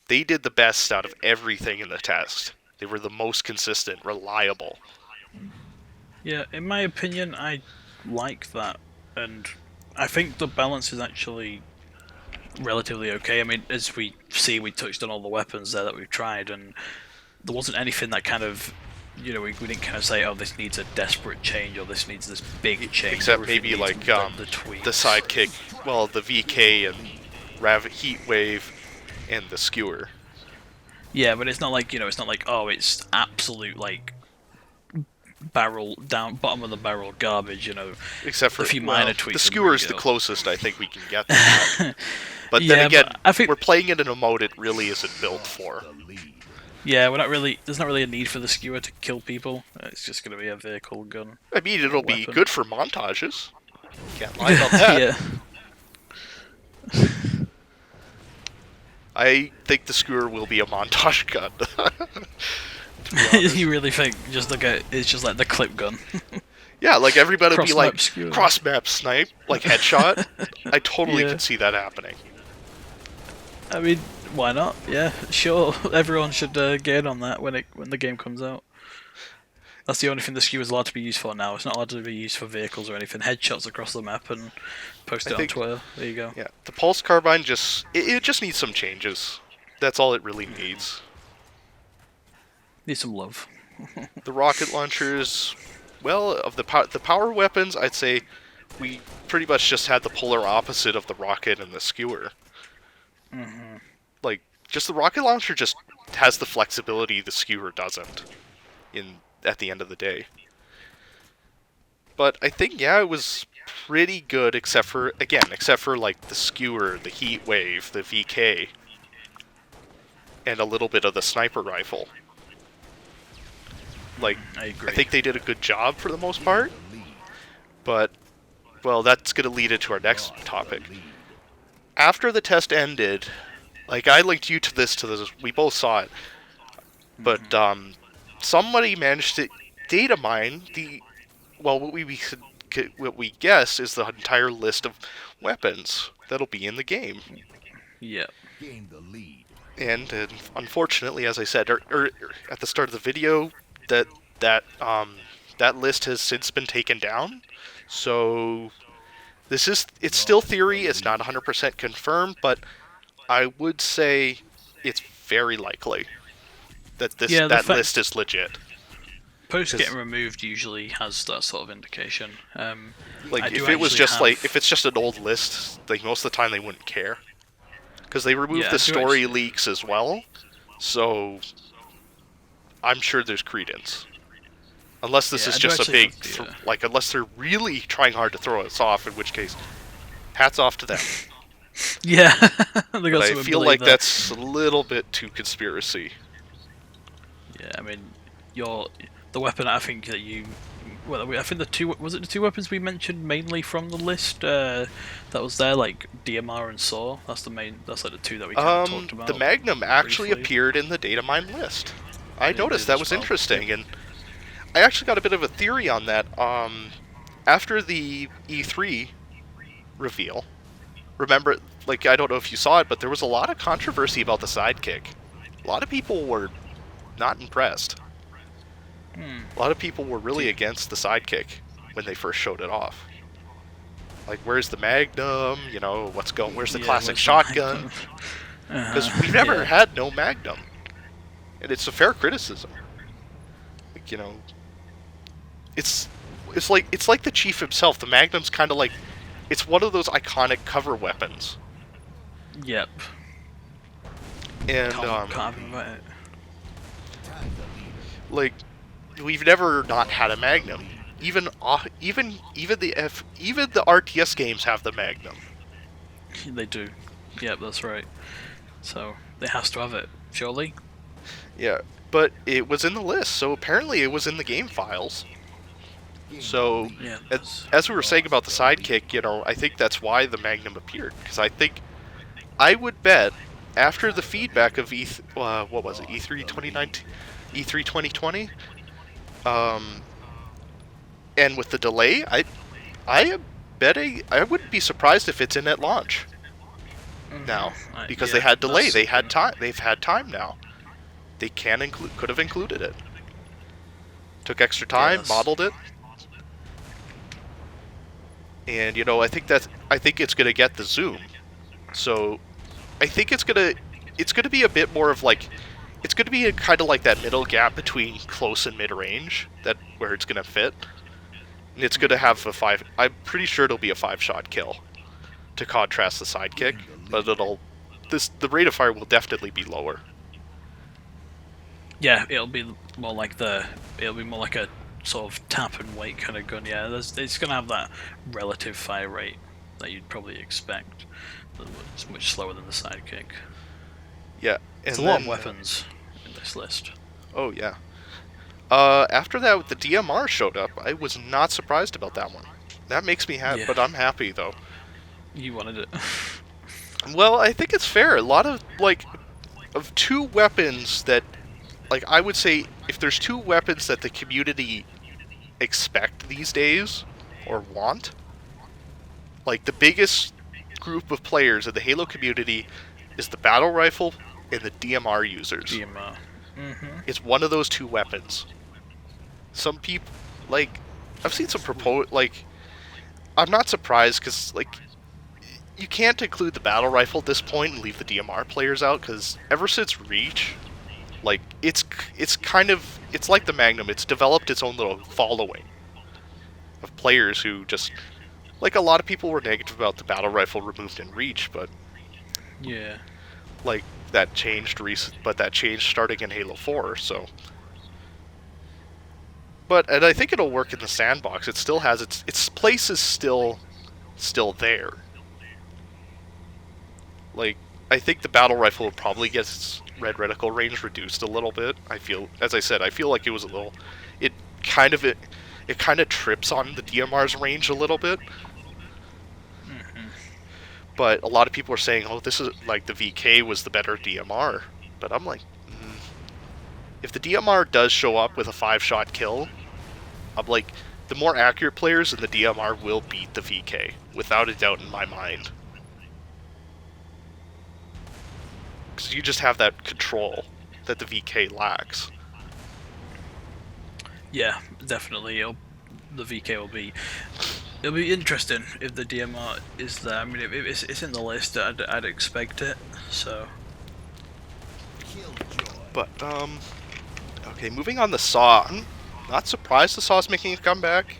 They did the best out of everything in the test. They were the most consistent, reliable. Yeah, in my opinion, I like that, and I think the balance is actually relatively okay. I mean, as we see, we touched on all the weapons there that we've tried, and there wasn't anything that kind of, we didn't kind of say, oh, this needs a desperate change, or this needs this big change. Except maybe the sidekick, well, the VK and Heat Wave and the Skewer. Yeah, but it's not like, it's not like, oh, it's absolute, barrel down, bottom of the barrel garbage, Except for a few minor tweaks. The Skewer is the closest I think we can get to that. But then again, I think we're playing it in a mode it really isn't built for. Yeah, there's not really a need for the Skewer to kill people. It's just going to be a vehicle gun. I mean, it'll be good for montages. Can't lie about that. Yeah. I think the Skewer will be a montage gun. You really think it's just like the clip gun? Yeah, everybody will be like cross-map snipe, headshot. I totally can see that happening. I mean, why not? Yeah, sure. Everyone should get in on that when the game comes out. That's the only thing the Skewer is allowed to be used for now. It's not allowed to be used for vehicles or anything. Headshots across the map and post it on Twitter. There you go. Yeah, the Pulse Carbine it just needs some changes. That's all it really needs. Needs some love. The rocket launchers, well, of the power weapons, I'd say we pretty much just had the polar opposite of the rocket and the Skewer. Mm-hmm. Just the rocket launcher just has the flexibility the Skewer doesn't at the end of the day. But I think, it was pretty good except for the Skewer, the Heat Wave, the VK, and a little bit of the sniper rifle. I agree. I think they did a good job for the most part. But, well, that's going to lead into our next topic. After the test ended, I linked you to this, we both saw it, but somebody managed to data mine what we guess is the entire list of weapons that'll be in the game. Yeah. And unfortunately, as I said at the start of the video, that list has since been taken down. So it's still theory. It's not 100% confirmed, but I would say it's very likely that that list is legit. Post getting removed usually has that sort of indication. Like, if it was just like, if it's just an old list, like most of the time they wouldn't care, because they removed the story leaks as well. So I'm sure there's credence, unless this is just a big, like, unless they're really trying hard to throw us off, in which case, hats off to them. Yeah, but I feel like that's a little bit too conspiracy. Yeah, I mean, the weapon I think that you, well, I think the two weapons we mentioned mainly from the list that was there, like DMR and Saw. That's like the two that we kind of talked about. The Magnum actually appeared in the data mine list. I noticed that was interesting, and I actually got a bit of a theory on that. After the E3 reveal, remember, like, I don't know if you saw it, but there was a lot of controversy about the sidekick. A lot of people were not impressed. A lot of people were really against the sidekick when they first showed it off. Like, where's the Magnum? You know, where's the classic shotgun? Because we've never had no Magnum. And it's a fair criticism. Like, you know, it's like the Chief himself. The Magnum's kind of like, it's one of those iconic cover weapons. Yep. And like, we've never not had a Magnum. Even the RTS games have the Magnum. They do. Yep, that's right. So it has to have it, surely. Yeah, but it was in the list, so apparently it was in the game files. So, yeah, as we were saying about the sidekick, you know, I think that's why the Magnum appeared. Because I would bet, after the feedback of what was it, E3 2019, E3 2020, and with the delay, I wouldn't be surprised if it's in at launch. Now, because they had delay, they've had time now. They could have included it. Took extra time, modeled it. And, you know, I think it's gonna get the zoom. So I think it's gonna be a bit more of like, it's gonna be kind of like that middle gap between close and mid range, where it's gonna fit. And it's gonna have I'm pretty sure it'll be a 5-shot kill, to contrast the sidekick. But the rate of fire will definitely be lower. Yeah, it'll be more like a sort of tap and wait kind of gun. Yeah, it's gonna have that relative fire rate that you'd probably expect. It's much slower than the sidekick. Yeah, and it's a lot of weapons in this list. Oh yeah. After that, the DMR showed up. I was not surprised about that one. That makes me happy, but I'm happy though. You wanted it. Well, I think it's fair. A lot of of two weapons that, like, I would say, if there's two weapons that the community expect these days or want, like, the biggest group of players in the Halo community is the battle rifle and the DMR users. DMR. It's one of those two weapons. Some people, like, I've seen some I'm not surprised, because, like, you can't include the battle rifle at this point and leave the DMR players out, because ever since Reach, like, it's like the Magnum. It's developed its own little following of players who just, like, a lot of people were negative about the battle rifle removed in Reach, but yeah, like, that changed starting in Halo 4, so. And I think it'll work in the sandbox. It still has its place is still there. Like, I think the battle rifle will probably get its red reticle range reduced a little bit. As I said, I feel like it was a little, it kind of trips on the DMR's range a little bit. But a lot of people are saying, oh, this is, like, the VK was the better DMR. But I'm like, if the DMR does show up with a 5-shot kill, I'm like, the more accurate players in the DMR will beat the VK, without a doubt in my mind. Because you just have that control that the VK lacks. Yeah, definitely. The VK will be... It'll be interesting if the DMR is there. I mean, if it's in the list, I'd expect it, so... But, okay, moving on to Saw. Not surprised the Saw's making a comeback.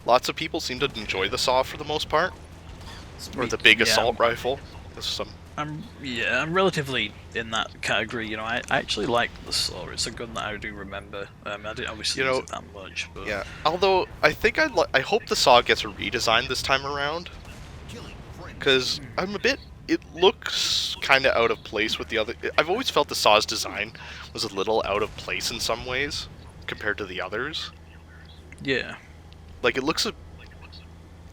Lots of people seem to enjoy the Saw for the most part, or the big Yeah, assault rifle. There's some. I'm relatively in that category. I actually like the Saw. It's a gun that I do remember. I didn't obviously You use know, it that much, but yeah. Although I think I hope the Saw gets a redesign this time around, because I'm a bit. It looks kind of out of place with the other. I've always felt the Saw's design was a little out of place in some ways compared to the others. yeah. Like it looks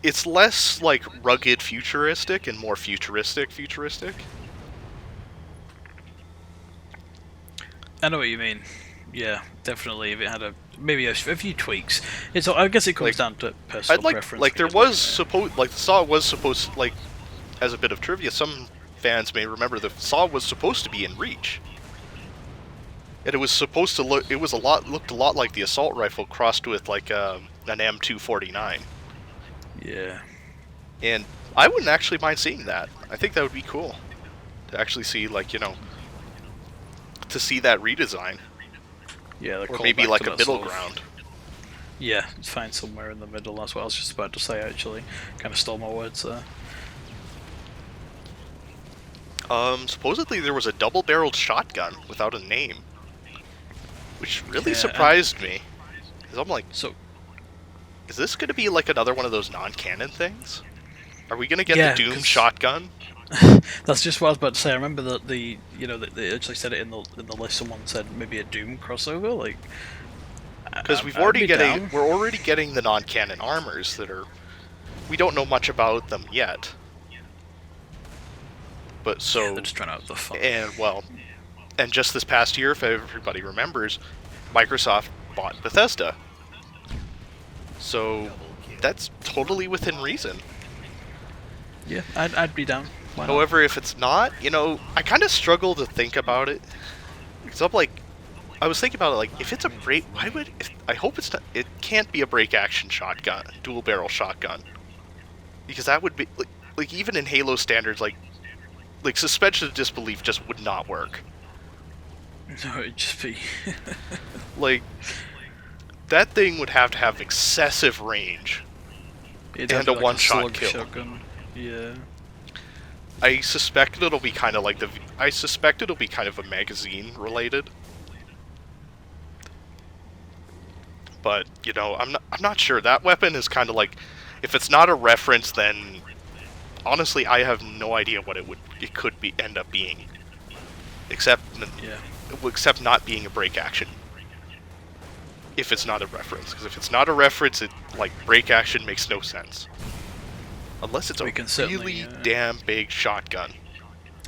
it's less like rugged futuristic and more futuristic. I know what you mean. Yeah, definitely. If it had maybe a few tweaks, I guess it comes Like down to I'd personal like preference. there When you're was looking at it. supposed like the Saw was supposed like as a bit of trivia, some fans may remember the Saw was supposed to be in Reach. And it was supposed to looked a lot like the assault rifle crossed with like an M249. Yeah. And I wouldn't actually mind seeing that. I think that would be cool to actually see like, to see that redesign. Yeah, the Or maybe callback like to a that middle sort of. ground. Yeah, find somewhere in the middle. That's what I was just about to say. Actually, kind of stole my words there. Supposedly there was a double-barreled shotgun without a name, which really Yeah, and surprised me. Because I'm like, so is this going to be like another one of those non-canon things? Are we going to get the yeah, Doom 'cause shotgun? that's just what I was about to say. I remember that that they actually said it in the list. Someone said maybe a Doom crossover. Like, Because I'd be down. we're already getting the non-canon armors that are, we don't know much about them yet. But Yeah, they're so, just trying to have the fun. and well, and just this past year, if everybody remembers, Microsoft bought Bethesda. So that's totally within reason. Yeah, I'd be down. Why not? However, if it's not, I kind of struggle to think about it. Because I'm like, I was thinking about it, like, if it's a break, why would, I hope it's not, it can't be a break action shotgun, dual barrel shotgun. Because that would be, like even in Halo standards, like suspension of disbelief just would not work. No, it'd just be. Like, that thing would have to have excessive range It'd and have a like a one-shot slug kill. shotgun. Yeah. I suspect it'll be kind of like I suspect it'll be kind of a magazine related. But I'm not sure. That weapon is kind of like, if it's not a reference, then honestly I have no idea what it could be end up being, except Yeah. except not being a break action. If it's not a reference, because if it's not a reference, it like break action makes no sense. Unless it's a We can certainly, really damn big shotgun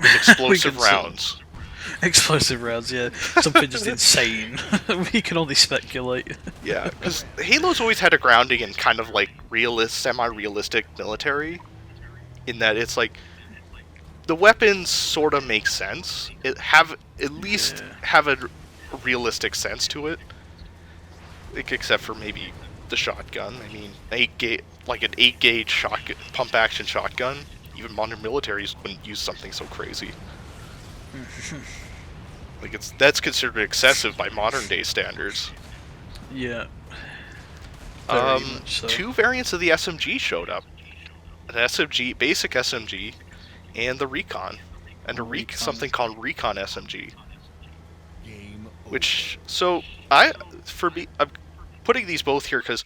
with explosive rounds. Explosive rounds, yeah. Something just insane. We can only speculate. Yeah, because Halo's always had a grounding in kind of like semi-realistic military, in that it's like the weapons sort of make sense. It have at least Yeah. have a realistic sense to it, like, except for maybe the shotgun. I mean, an 8 gauge shotgun, pump action shotgun. Even modern militaries wouldn't use something so crazy. Like that's considered excessive by modern day standards. Yeah. Very much so. Two variants of the SMG showed up: an SMG, basic SMG, and the Recon, and Recon. something called Recon SMG. Game over. Which I'm putting these both here because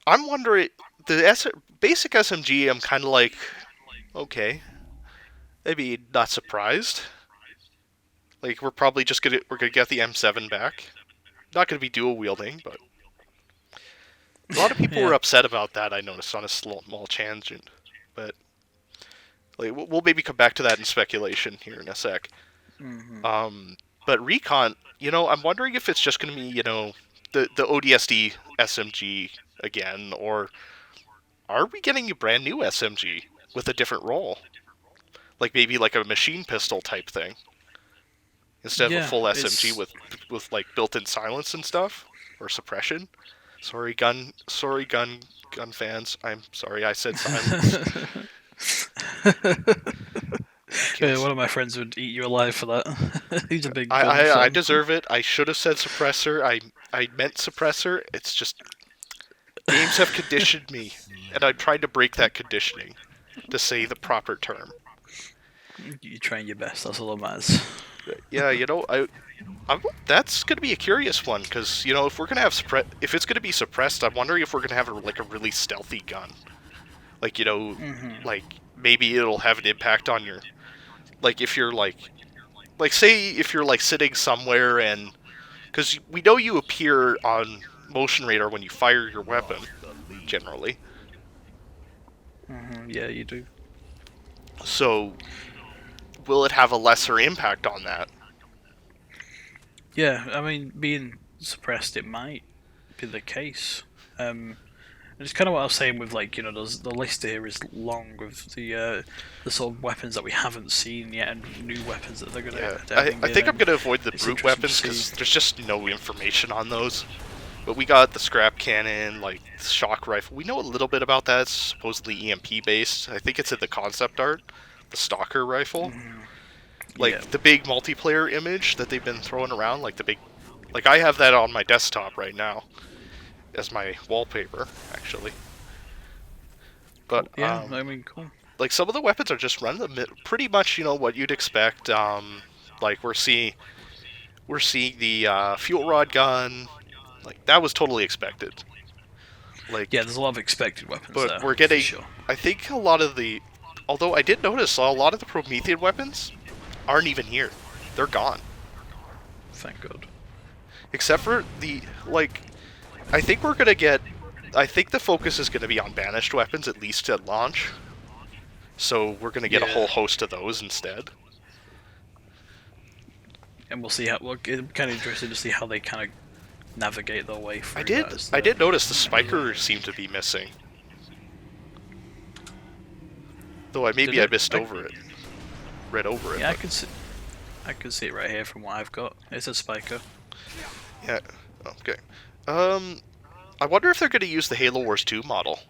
I'm wondering basic SMG. I'm kind of like, okay, maybe not surprised. Like we're gonna get the M7 back. Not gonna be dual wielding, but a lot of people Yeah. were upset about that. I noticed on a small tangent, but like we'll maybe come back to that in speculation here in a sec. But Recon, I'm wondering if it's just gonna be the ODSD SMG again, or are we getting a brand new SMG with a different role, like maybe like a machine pistol type thing, instead of a Yeah, full SMG it's with like built-in silence and stuff or suppression. Sorry, gun fans. I'm sorry I said silence. kills. One of my friends would eat you alive for that. He's a big gun I fan. deserve it. I should have said suppressor. I meant suppressor. It's just games have conditioned me, and I'm trying to break that conditioning to say the proper term. You're trying your best. That's all that matters. Yeah, you know, that's gonna be a curious one because you know if we're gonna have if it's gonna be suppressed, I'm wondering if we're gonna have like a really stealthy gun, like you know, like maybe it'll have an impact on your, like if you're like say if you're like sitting somewhere and because we know you appear on motion radar when you fire your weapon, generally. Yeah, you do. So, will it have a lesser impact on that? Yeah, I mean, being suppressed, it might be the case. It's kind of what I was saying with like, you know, the list here is long with the sort of weapons that we haven't seen yet and new weapons that they're going to. Yeah, I think I'm going to avoid the brute weapons because there's just no information on those. But we got the scrap cannon, like the shock rifle. We know a little bit about that. It's supposedly EMP based. I think it's in the concept art. The stalker rifle, like the big multiplayer image that they've been throwing around, like the big, like I have that on my desktop right now as my wallpaper, actually. But yeah, I mean, cool. Like some of the weapons are just pretty much, you know, what you'd expect. Like we're seeing the fuel rod gun. Like that was totally expected. Like yeah, there's a lot of expected weapons but there. we're getting. Sure. I think a lot of the, although I did notice a lot of the Promethean weapons aren't even here. They're gone. Thank God. Except for the like, I think we're gonna get. I think the focus is gonna be on banished weapons at least at launch. So we're gonna get a whole host of those instead. And we'll see how. Well, it's kind of interesting to see how they kind of navigate their way through. I did notice the spiker seemed to be missing. Though maybe I missed over it. Read over it. Yeah, I can see it right here from what I've got. It's a spiker. Yeah. Okay. I wonder if they're going to use the Halo Wars 2 model.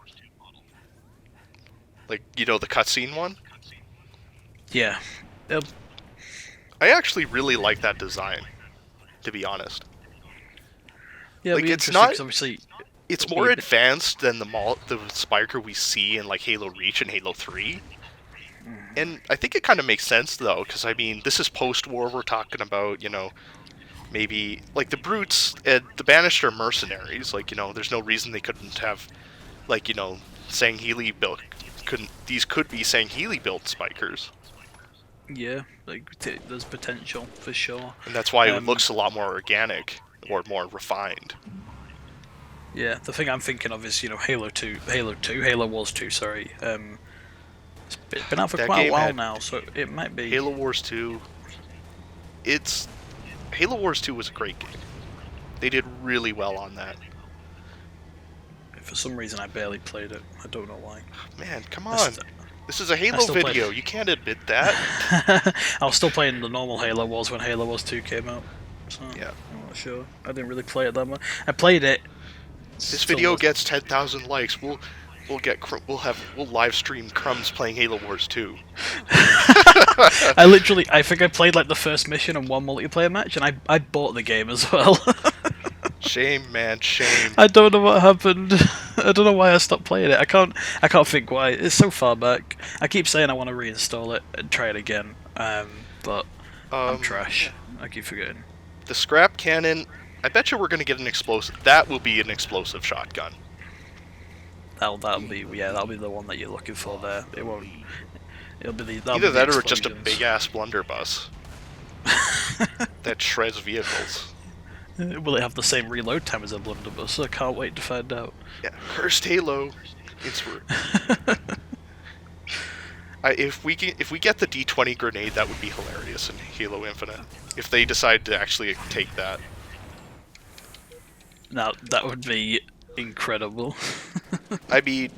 Like, you know, the cutscene one? Yeah. I actually really like that design, to be honest. Yeah, like it's not. Obviously, it's more advanced than the spiker we see in like Halo Reach and Halo 3. And I think it kind of makes sense though, because I mean, this is post-war. We're talking about, you know, maybe like the brutes and the banished are mercenaries. Like, you know, there's no reason they couldn't have, like, you know, Sangheili built. These could be Sangheili built spikers. Yeah, like there's potential for sure. And that's why it looks a lot more organic or more refined. Yeah, the thing I'm thinking of is, you know, Halo Wars 2, sorry. It's been out for quite a while now, so it might be... Halo Wars 2... Halo Wars 2 was a great game. They did really well on that. For some reason, I barely played it. I don't know why. Man, come on. This is a Halo video. You can't admit that. I was still playing the normal Halo Wars when Halo Wars 2 came out. So, yeah. I'm not sure. I didn't really play it that much. I played it. This video gets 10,000 likes. We'll live stream Crumbz playing Halo Wars 2. I think I played like the first mission and one multiplayer match, and I bought the game as well. Shame, man, shame. I don't know what happened. I don't know why I stopped playing it. I can't think why. It's so far back. I keep saying I want to reinstall it and try it again, but I'm trash. I keep forgetting. The scrap cannon. I bet you we're gonna get an explosive. That will be an explosive shotgun. That'll be the one that you're looking for there. It won't. It'll be the either that or just a big ass blunderbuss that shreds vehicles. Will it have the same reload time as a blunderbuss? I can't wait to find out. Yeah, cursed Halo. If we get the D20 grenade, that would be hilarious in Halo Infinite. If they decide to actually take that. Now that would be incredible. I mean,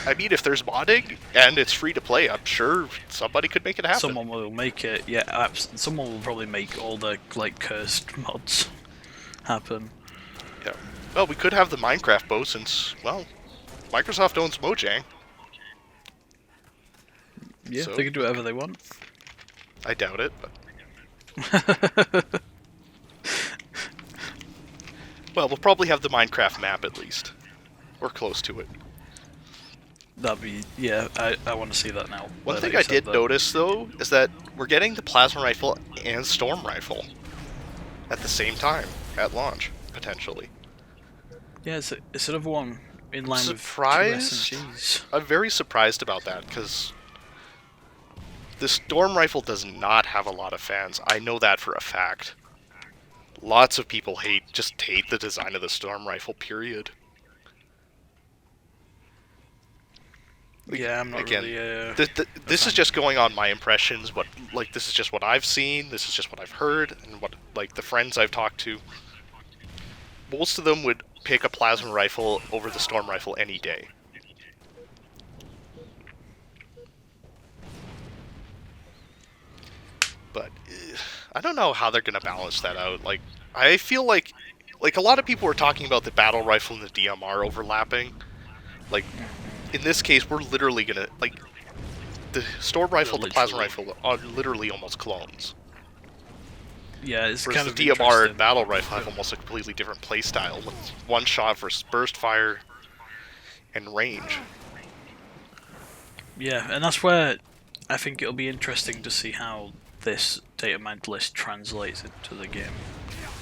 if there's modding and it's free to play, I'm sure somebody could make it happen. Someone will make it. Yeah, someone will probably make all the like cursed mods happen. Yeah. Well, we could have the Minecraft bow since, well, Microsoft owns Mojang. Yeah, so they can do whatever they want. I doubt it, but well, we'll probably have the Minecraft map at least, or close to it. That'd be, yeah, I want to see that now. One that thing you I said did that. notice though is that we're getting the plasma rifle and storm rifle at the same time at launch, potentially. Yeah, it's another one in line with Surprised? 2 SMGs. I'm very surprised about that because the storm rifle does not have a lot of fans. I know that for a fact. Lots of people just hate the design of the storm rifle, period. Yeah, I'm not Again, really. this is just going on my impressions. This is just what I've seen. This is just what I've heard, and what the friends I've talked to. Most of them would pick a plasma rifle over the storm rifle any day. But I don't know how they're gonna balance that out. I feel like a lot of people were talking about the battle rifle and the DMR overlapping. Like, in this case, we're literally gonna the storm rifle and the plasma rifle are literally almost clones. Yeah, it's Whereas kind of the DMR and interesting. battle rifle have almost a completely different playstyle with one shot versus burst fire and range. Yeah, and that's where I think it'll be interesting to see how this data mined list translates into the game.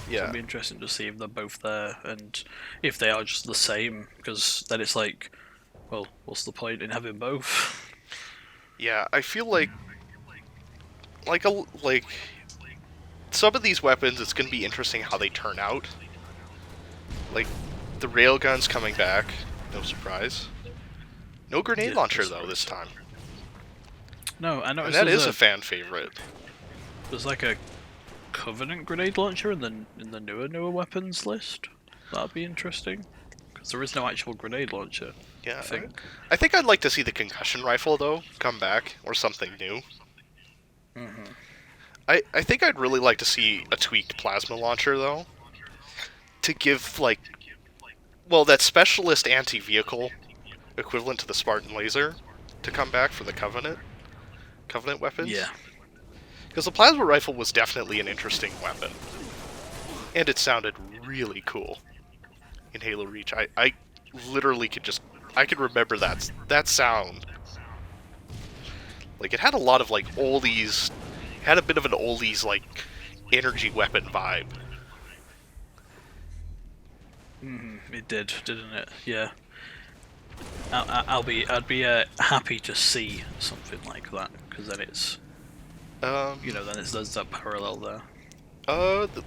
So Yeah. it'll be interesting to see if they're both there and if they are just the same, because then it's like, well, what's the point in having both? Yeah, I feel like some of these weapons, it's going to be interesting how they turn out. Like, the railgun's coming back, no surprise. No grenade Yeah, launcher, no though, this time. No, I And noticed that is a fan favorite. there's like a Covenant grenade launcher in the newer weapons list. That'd be interesting, because there is no actual grenade launcher. Yeah, I think. I'd like to see the concussion rifle, though, come back, or something new. I think I'd really like to see a tweaked plasma launcher, though, to give, that specialist anti-vehicle equivalent to the Spartan laser to come back for the Covenant weapons. Yeah. Because the plasma rifle was definitely an interesting weapon. And it sounded really cool in Halo Reach. I literally I could remember that sound. Like, it had a lot of, oldies, had a bit of an oldies, energy weapon vibe. It did, didn't it? Yeah. I'd be happy to see something like that, because then it's, then there's that parallel there.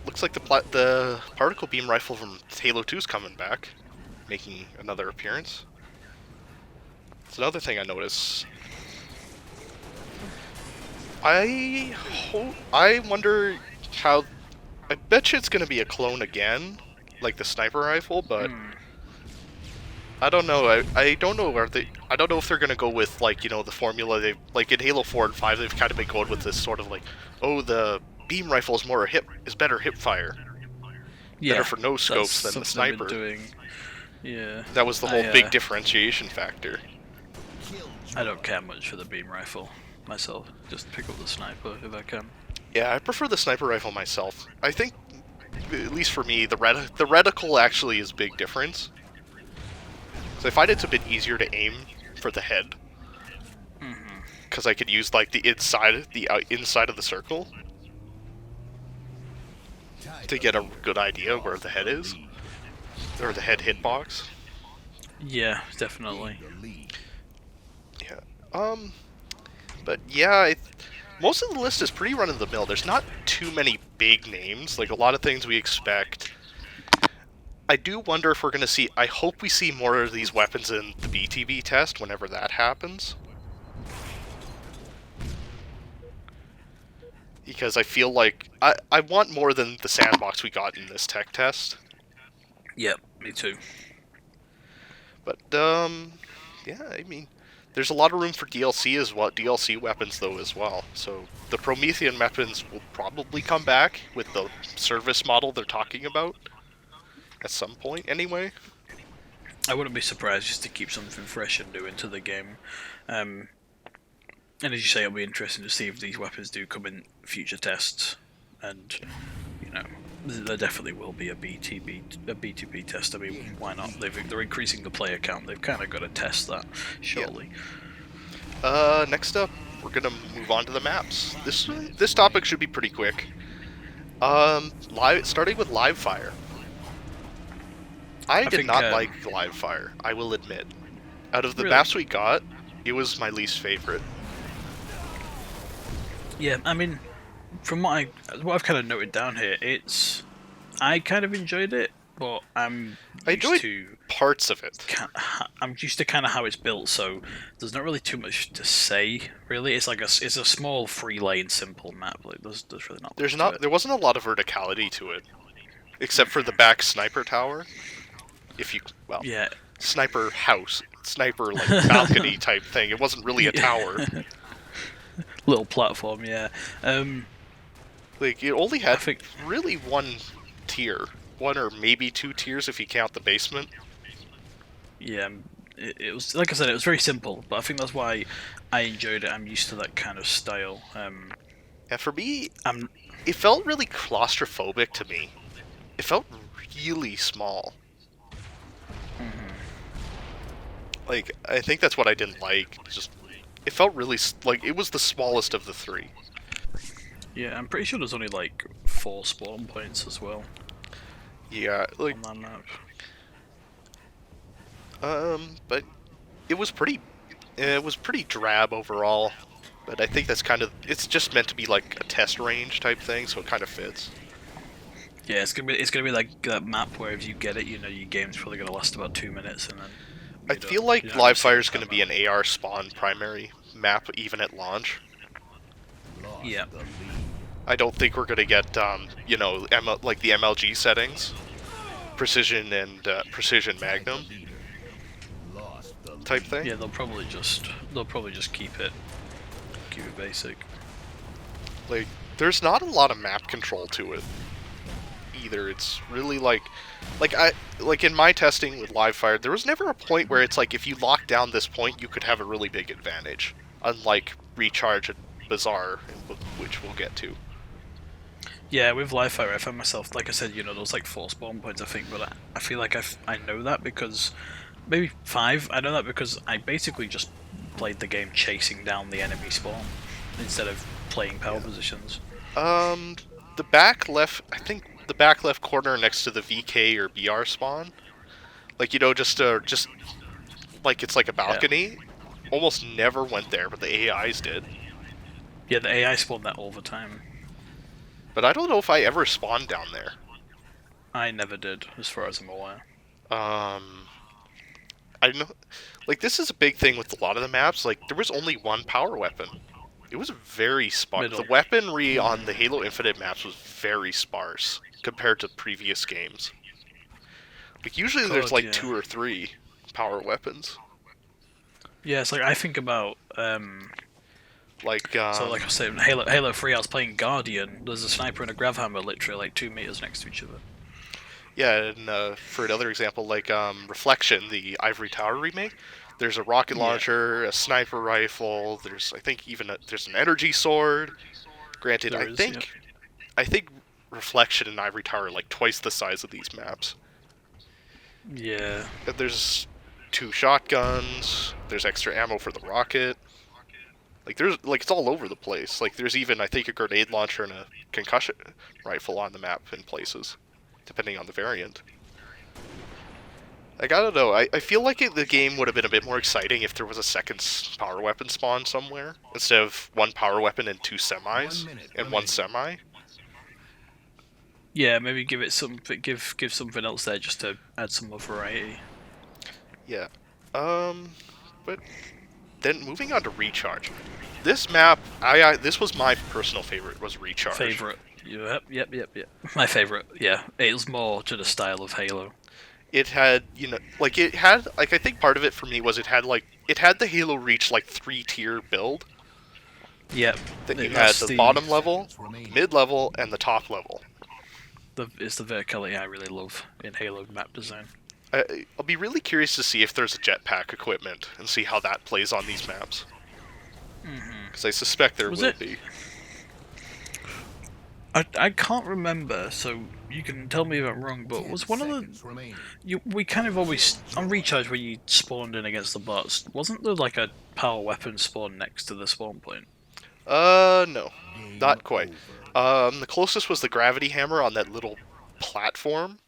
Looks like the particle beam rifle from Halo 2's coming back, making another appearance. It's another thing I noticed. I wonder how. I bet you it's gonna be a clone again, like the sniper rifle, but I don't know. I don't know I don't know if they're gonna go with the formula they in Halo 4 and 5. They've kind of been going with this sort of the beam rifle is better hip fire, better for no scopes than the sniper. Yeah. That was the whole big differentiation factor. I don't care much for the beam rifle myself. Just pick up the sniper if I can. Yeah, I prefer the sniper rifle myself. I think, at least for me, the reticle actually is a big difference. So I find it's a bit easier to aim for the head, because I could use the inside of the circle to get a good idea where the head is, or the head hitbox. Yeah, definitely. Yeah. But yeah, most of the list is pretty run-of-the-mill. There's not too many big names. A lot of things we expect. I do wonder if we're going to see... I hope we see more of these weapons in the BTB test whenever that happens. Because I feel like... I want more than the sandbox we got in this tech test. Yep, me too. But, yeah, I mean... There's a lot of room for DLC DLC weapons, though, as well. So, the Promethean weapons will probably come back with the service model they're talking about. At some point, anyway. I wouldn't be surprised just to keep something fresh and new into the game. And as you say, it'll be interesting to see if these weapons do come in future tests, and you know, there definitely will be a B2B test. I mean, why not? They're increasing the player count. They've kind of got to test that, surely. Next up, we're gonna move on to the maps. This topic should be pretty quick. Starting with live fire. I did not like live fire, I will admit. Out of the maps we got, it was my least favorite. Yeah, I mean, from what I've kind of noted down here, I kind of enjoyed it, but I enjoyed parts of it. I'm used to kind of how it's built, so there's not really too much to say. Really, it's a small 3-lane simple map. Like there's really not. There wasn't a lot of verticality to it, except for the back sniper tower. Sniper house, sniper like balcony type thing. It wasn't really a tower. Little platform, yeah. Like it only had really one tier, one or maybe 2 tiers if you count the basement. Yeah, it was like I said, it was very simple, but I think that's why I enjoyed it. I'm used to that kind of style. And for me, it felt really claustrophobic to me. It felt really small. Like, I think that's what I didn't like. It felt really like it was the smallest of the 3. Yeah, I'm pretty sure there's only like 4 spawn points as well. Yeah, like on that map. But it was pretty drab overall. But I think that's it's just meant to be like a test range type thing, so it kind of fits. Yeah, it's gonna be like that map where if you get it, you know your game's probably gonna last about 2 minutes, and then. I feel like live fire is going to be an AR spawn primary map even at launch. Yeah. I don't think we're going to get like the MLG settings, precision and precision magnum type thing. Yeah, they'll probably just keep it basic. Like there's not a lot of map control to it either. It's really like in my testing with live fire, there was never a point where it's like if you lock down this point, you could have a really big advantage. Unlike recharge and bazaar, which we'll get to. Yeah, with live fire, I found myself, like I said, those like 4 spawn points, I think, but I feel like I know that because maybe 5. I know that because I basically just played the game chasing down the enemy spawn instead of playing power positions. The back left, I think. The back left corner next to the VK or BR spawn, like just like it's like a balcony. Yeah. Almost never went there, but the AIs did. Yeah, the AI spawned that all the time. But I don't know if I ever spawned down there. I never did, as far as I'm aware. I know, like this is a big thing with a lot of the maps. Like there was only one power weapon. It was very sparse. The weaponry on the Halo Infinite maps was very sparse compared to previous games. Like usually there's like 2 or 3 power weapons. Yeah, it's like I think about so like I said, Halo 3, I was playing Guardian. There's a sniper and a Grav Hammer literally like 2 meters next to each other. Yeah, and for another example, like Reflection, the Ivory Tower remake, there's a rocket launcher, a sniper rifle. There's I think even there's an energy sword. Granted, I think Reflection and Ivory Tower are like twice the size of these maps. Yeah. And there's 2 shotguns. There's extra ammo for the rocket. Like it's all over the place. Like there's even I think a grenade launcher and a concussion rifle on the map in places, depending on the variant. Like I don't know. I feel like the game would have been a bit more exciting if there was a second power weapon spawn somewhere instead of 1 power weapon and 2 semis and 1 semi. Yeah, maybe give it give something else there just to add some more variety. Yeah. But then moving on to recharge. This map, this was my personal favorite, was recharge. Favorite. Yep. My favorite. Yeah, it was more to the style of Halo. It had, I think part of it for me was it had the Halo Reach 3-tier build. Yep. That you had the bottom level, mid-level, and the top level. It's the verticality I really love in Halo map design. I'll be really curious to see if there's a jetpack equipment and see how that plays on these maps. Mm-hmm. Because I suspect there Was will it? be. I can't remember, so you can tell me if I'm wrong, but was one of the... we kind of always... On Recharge, where you spawned in against the bots, wasn't there like a power weapon spawn next to the spawn point? No. Game Not quite. over. The closest was the Gravity Hammer on that little platform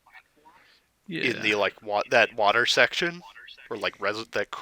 Yeah. in the, like, that water section. Or, like, that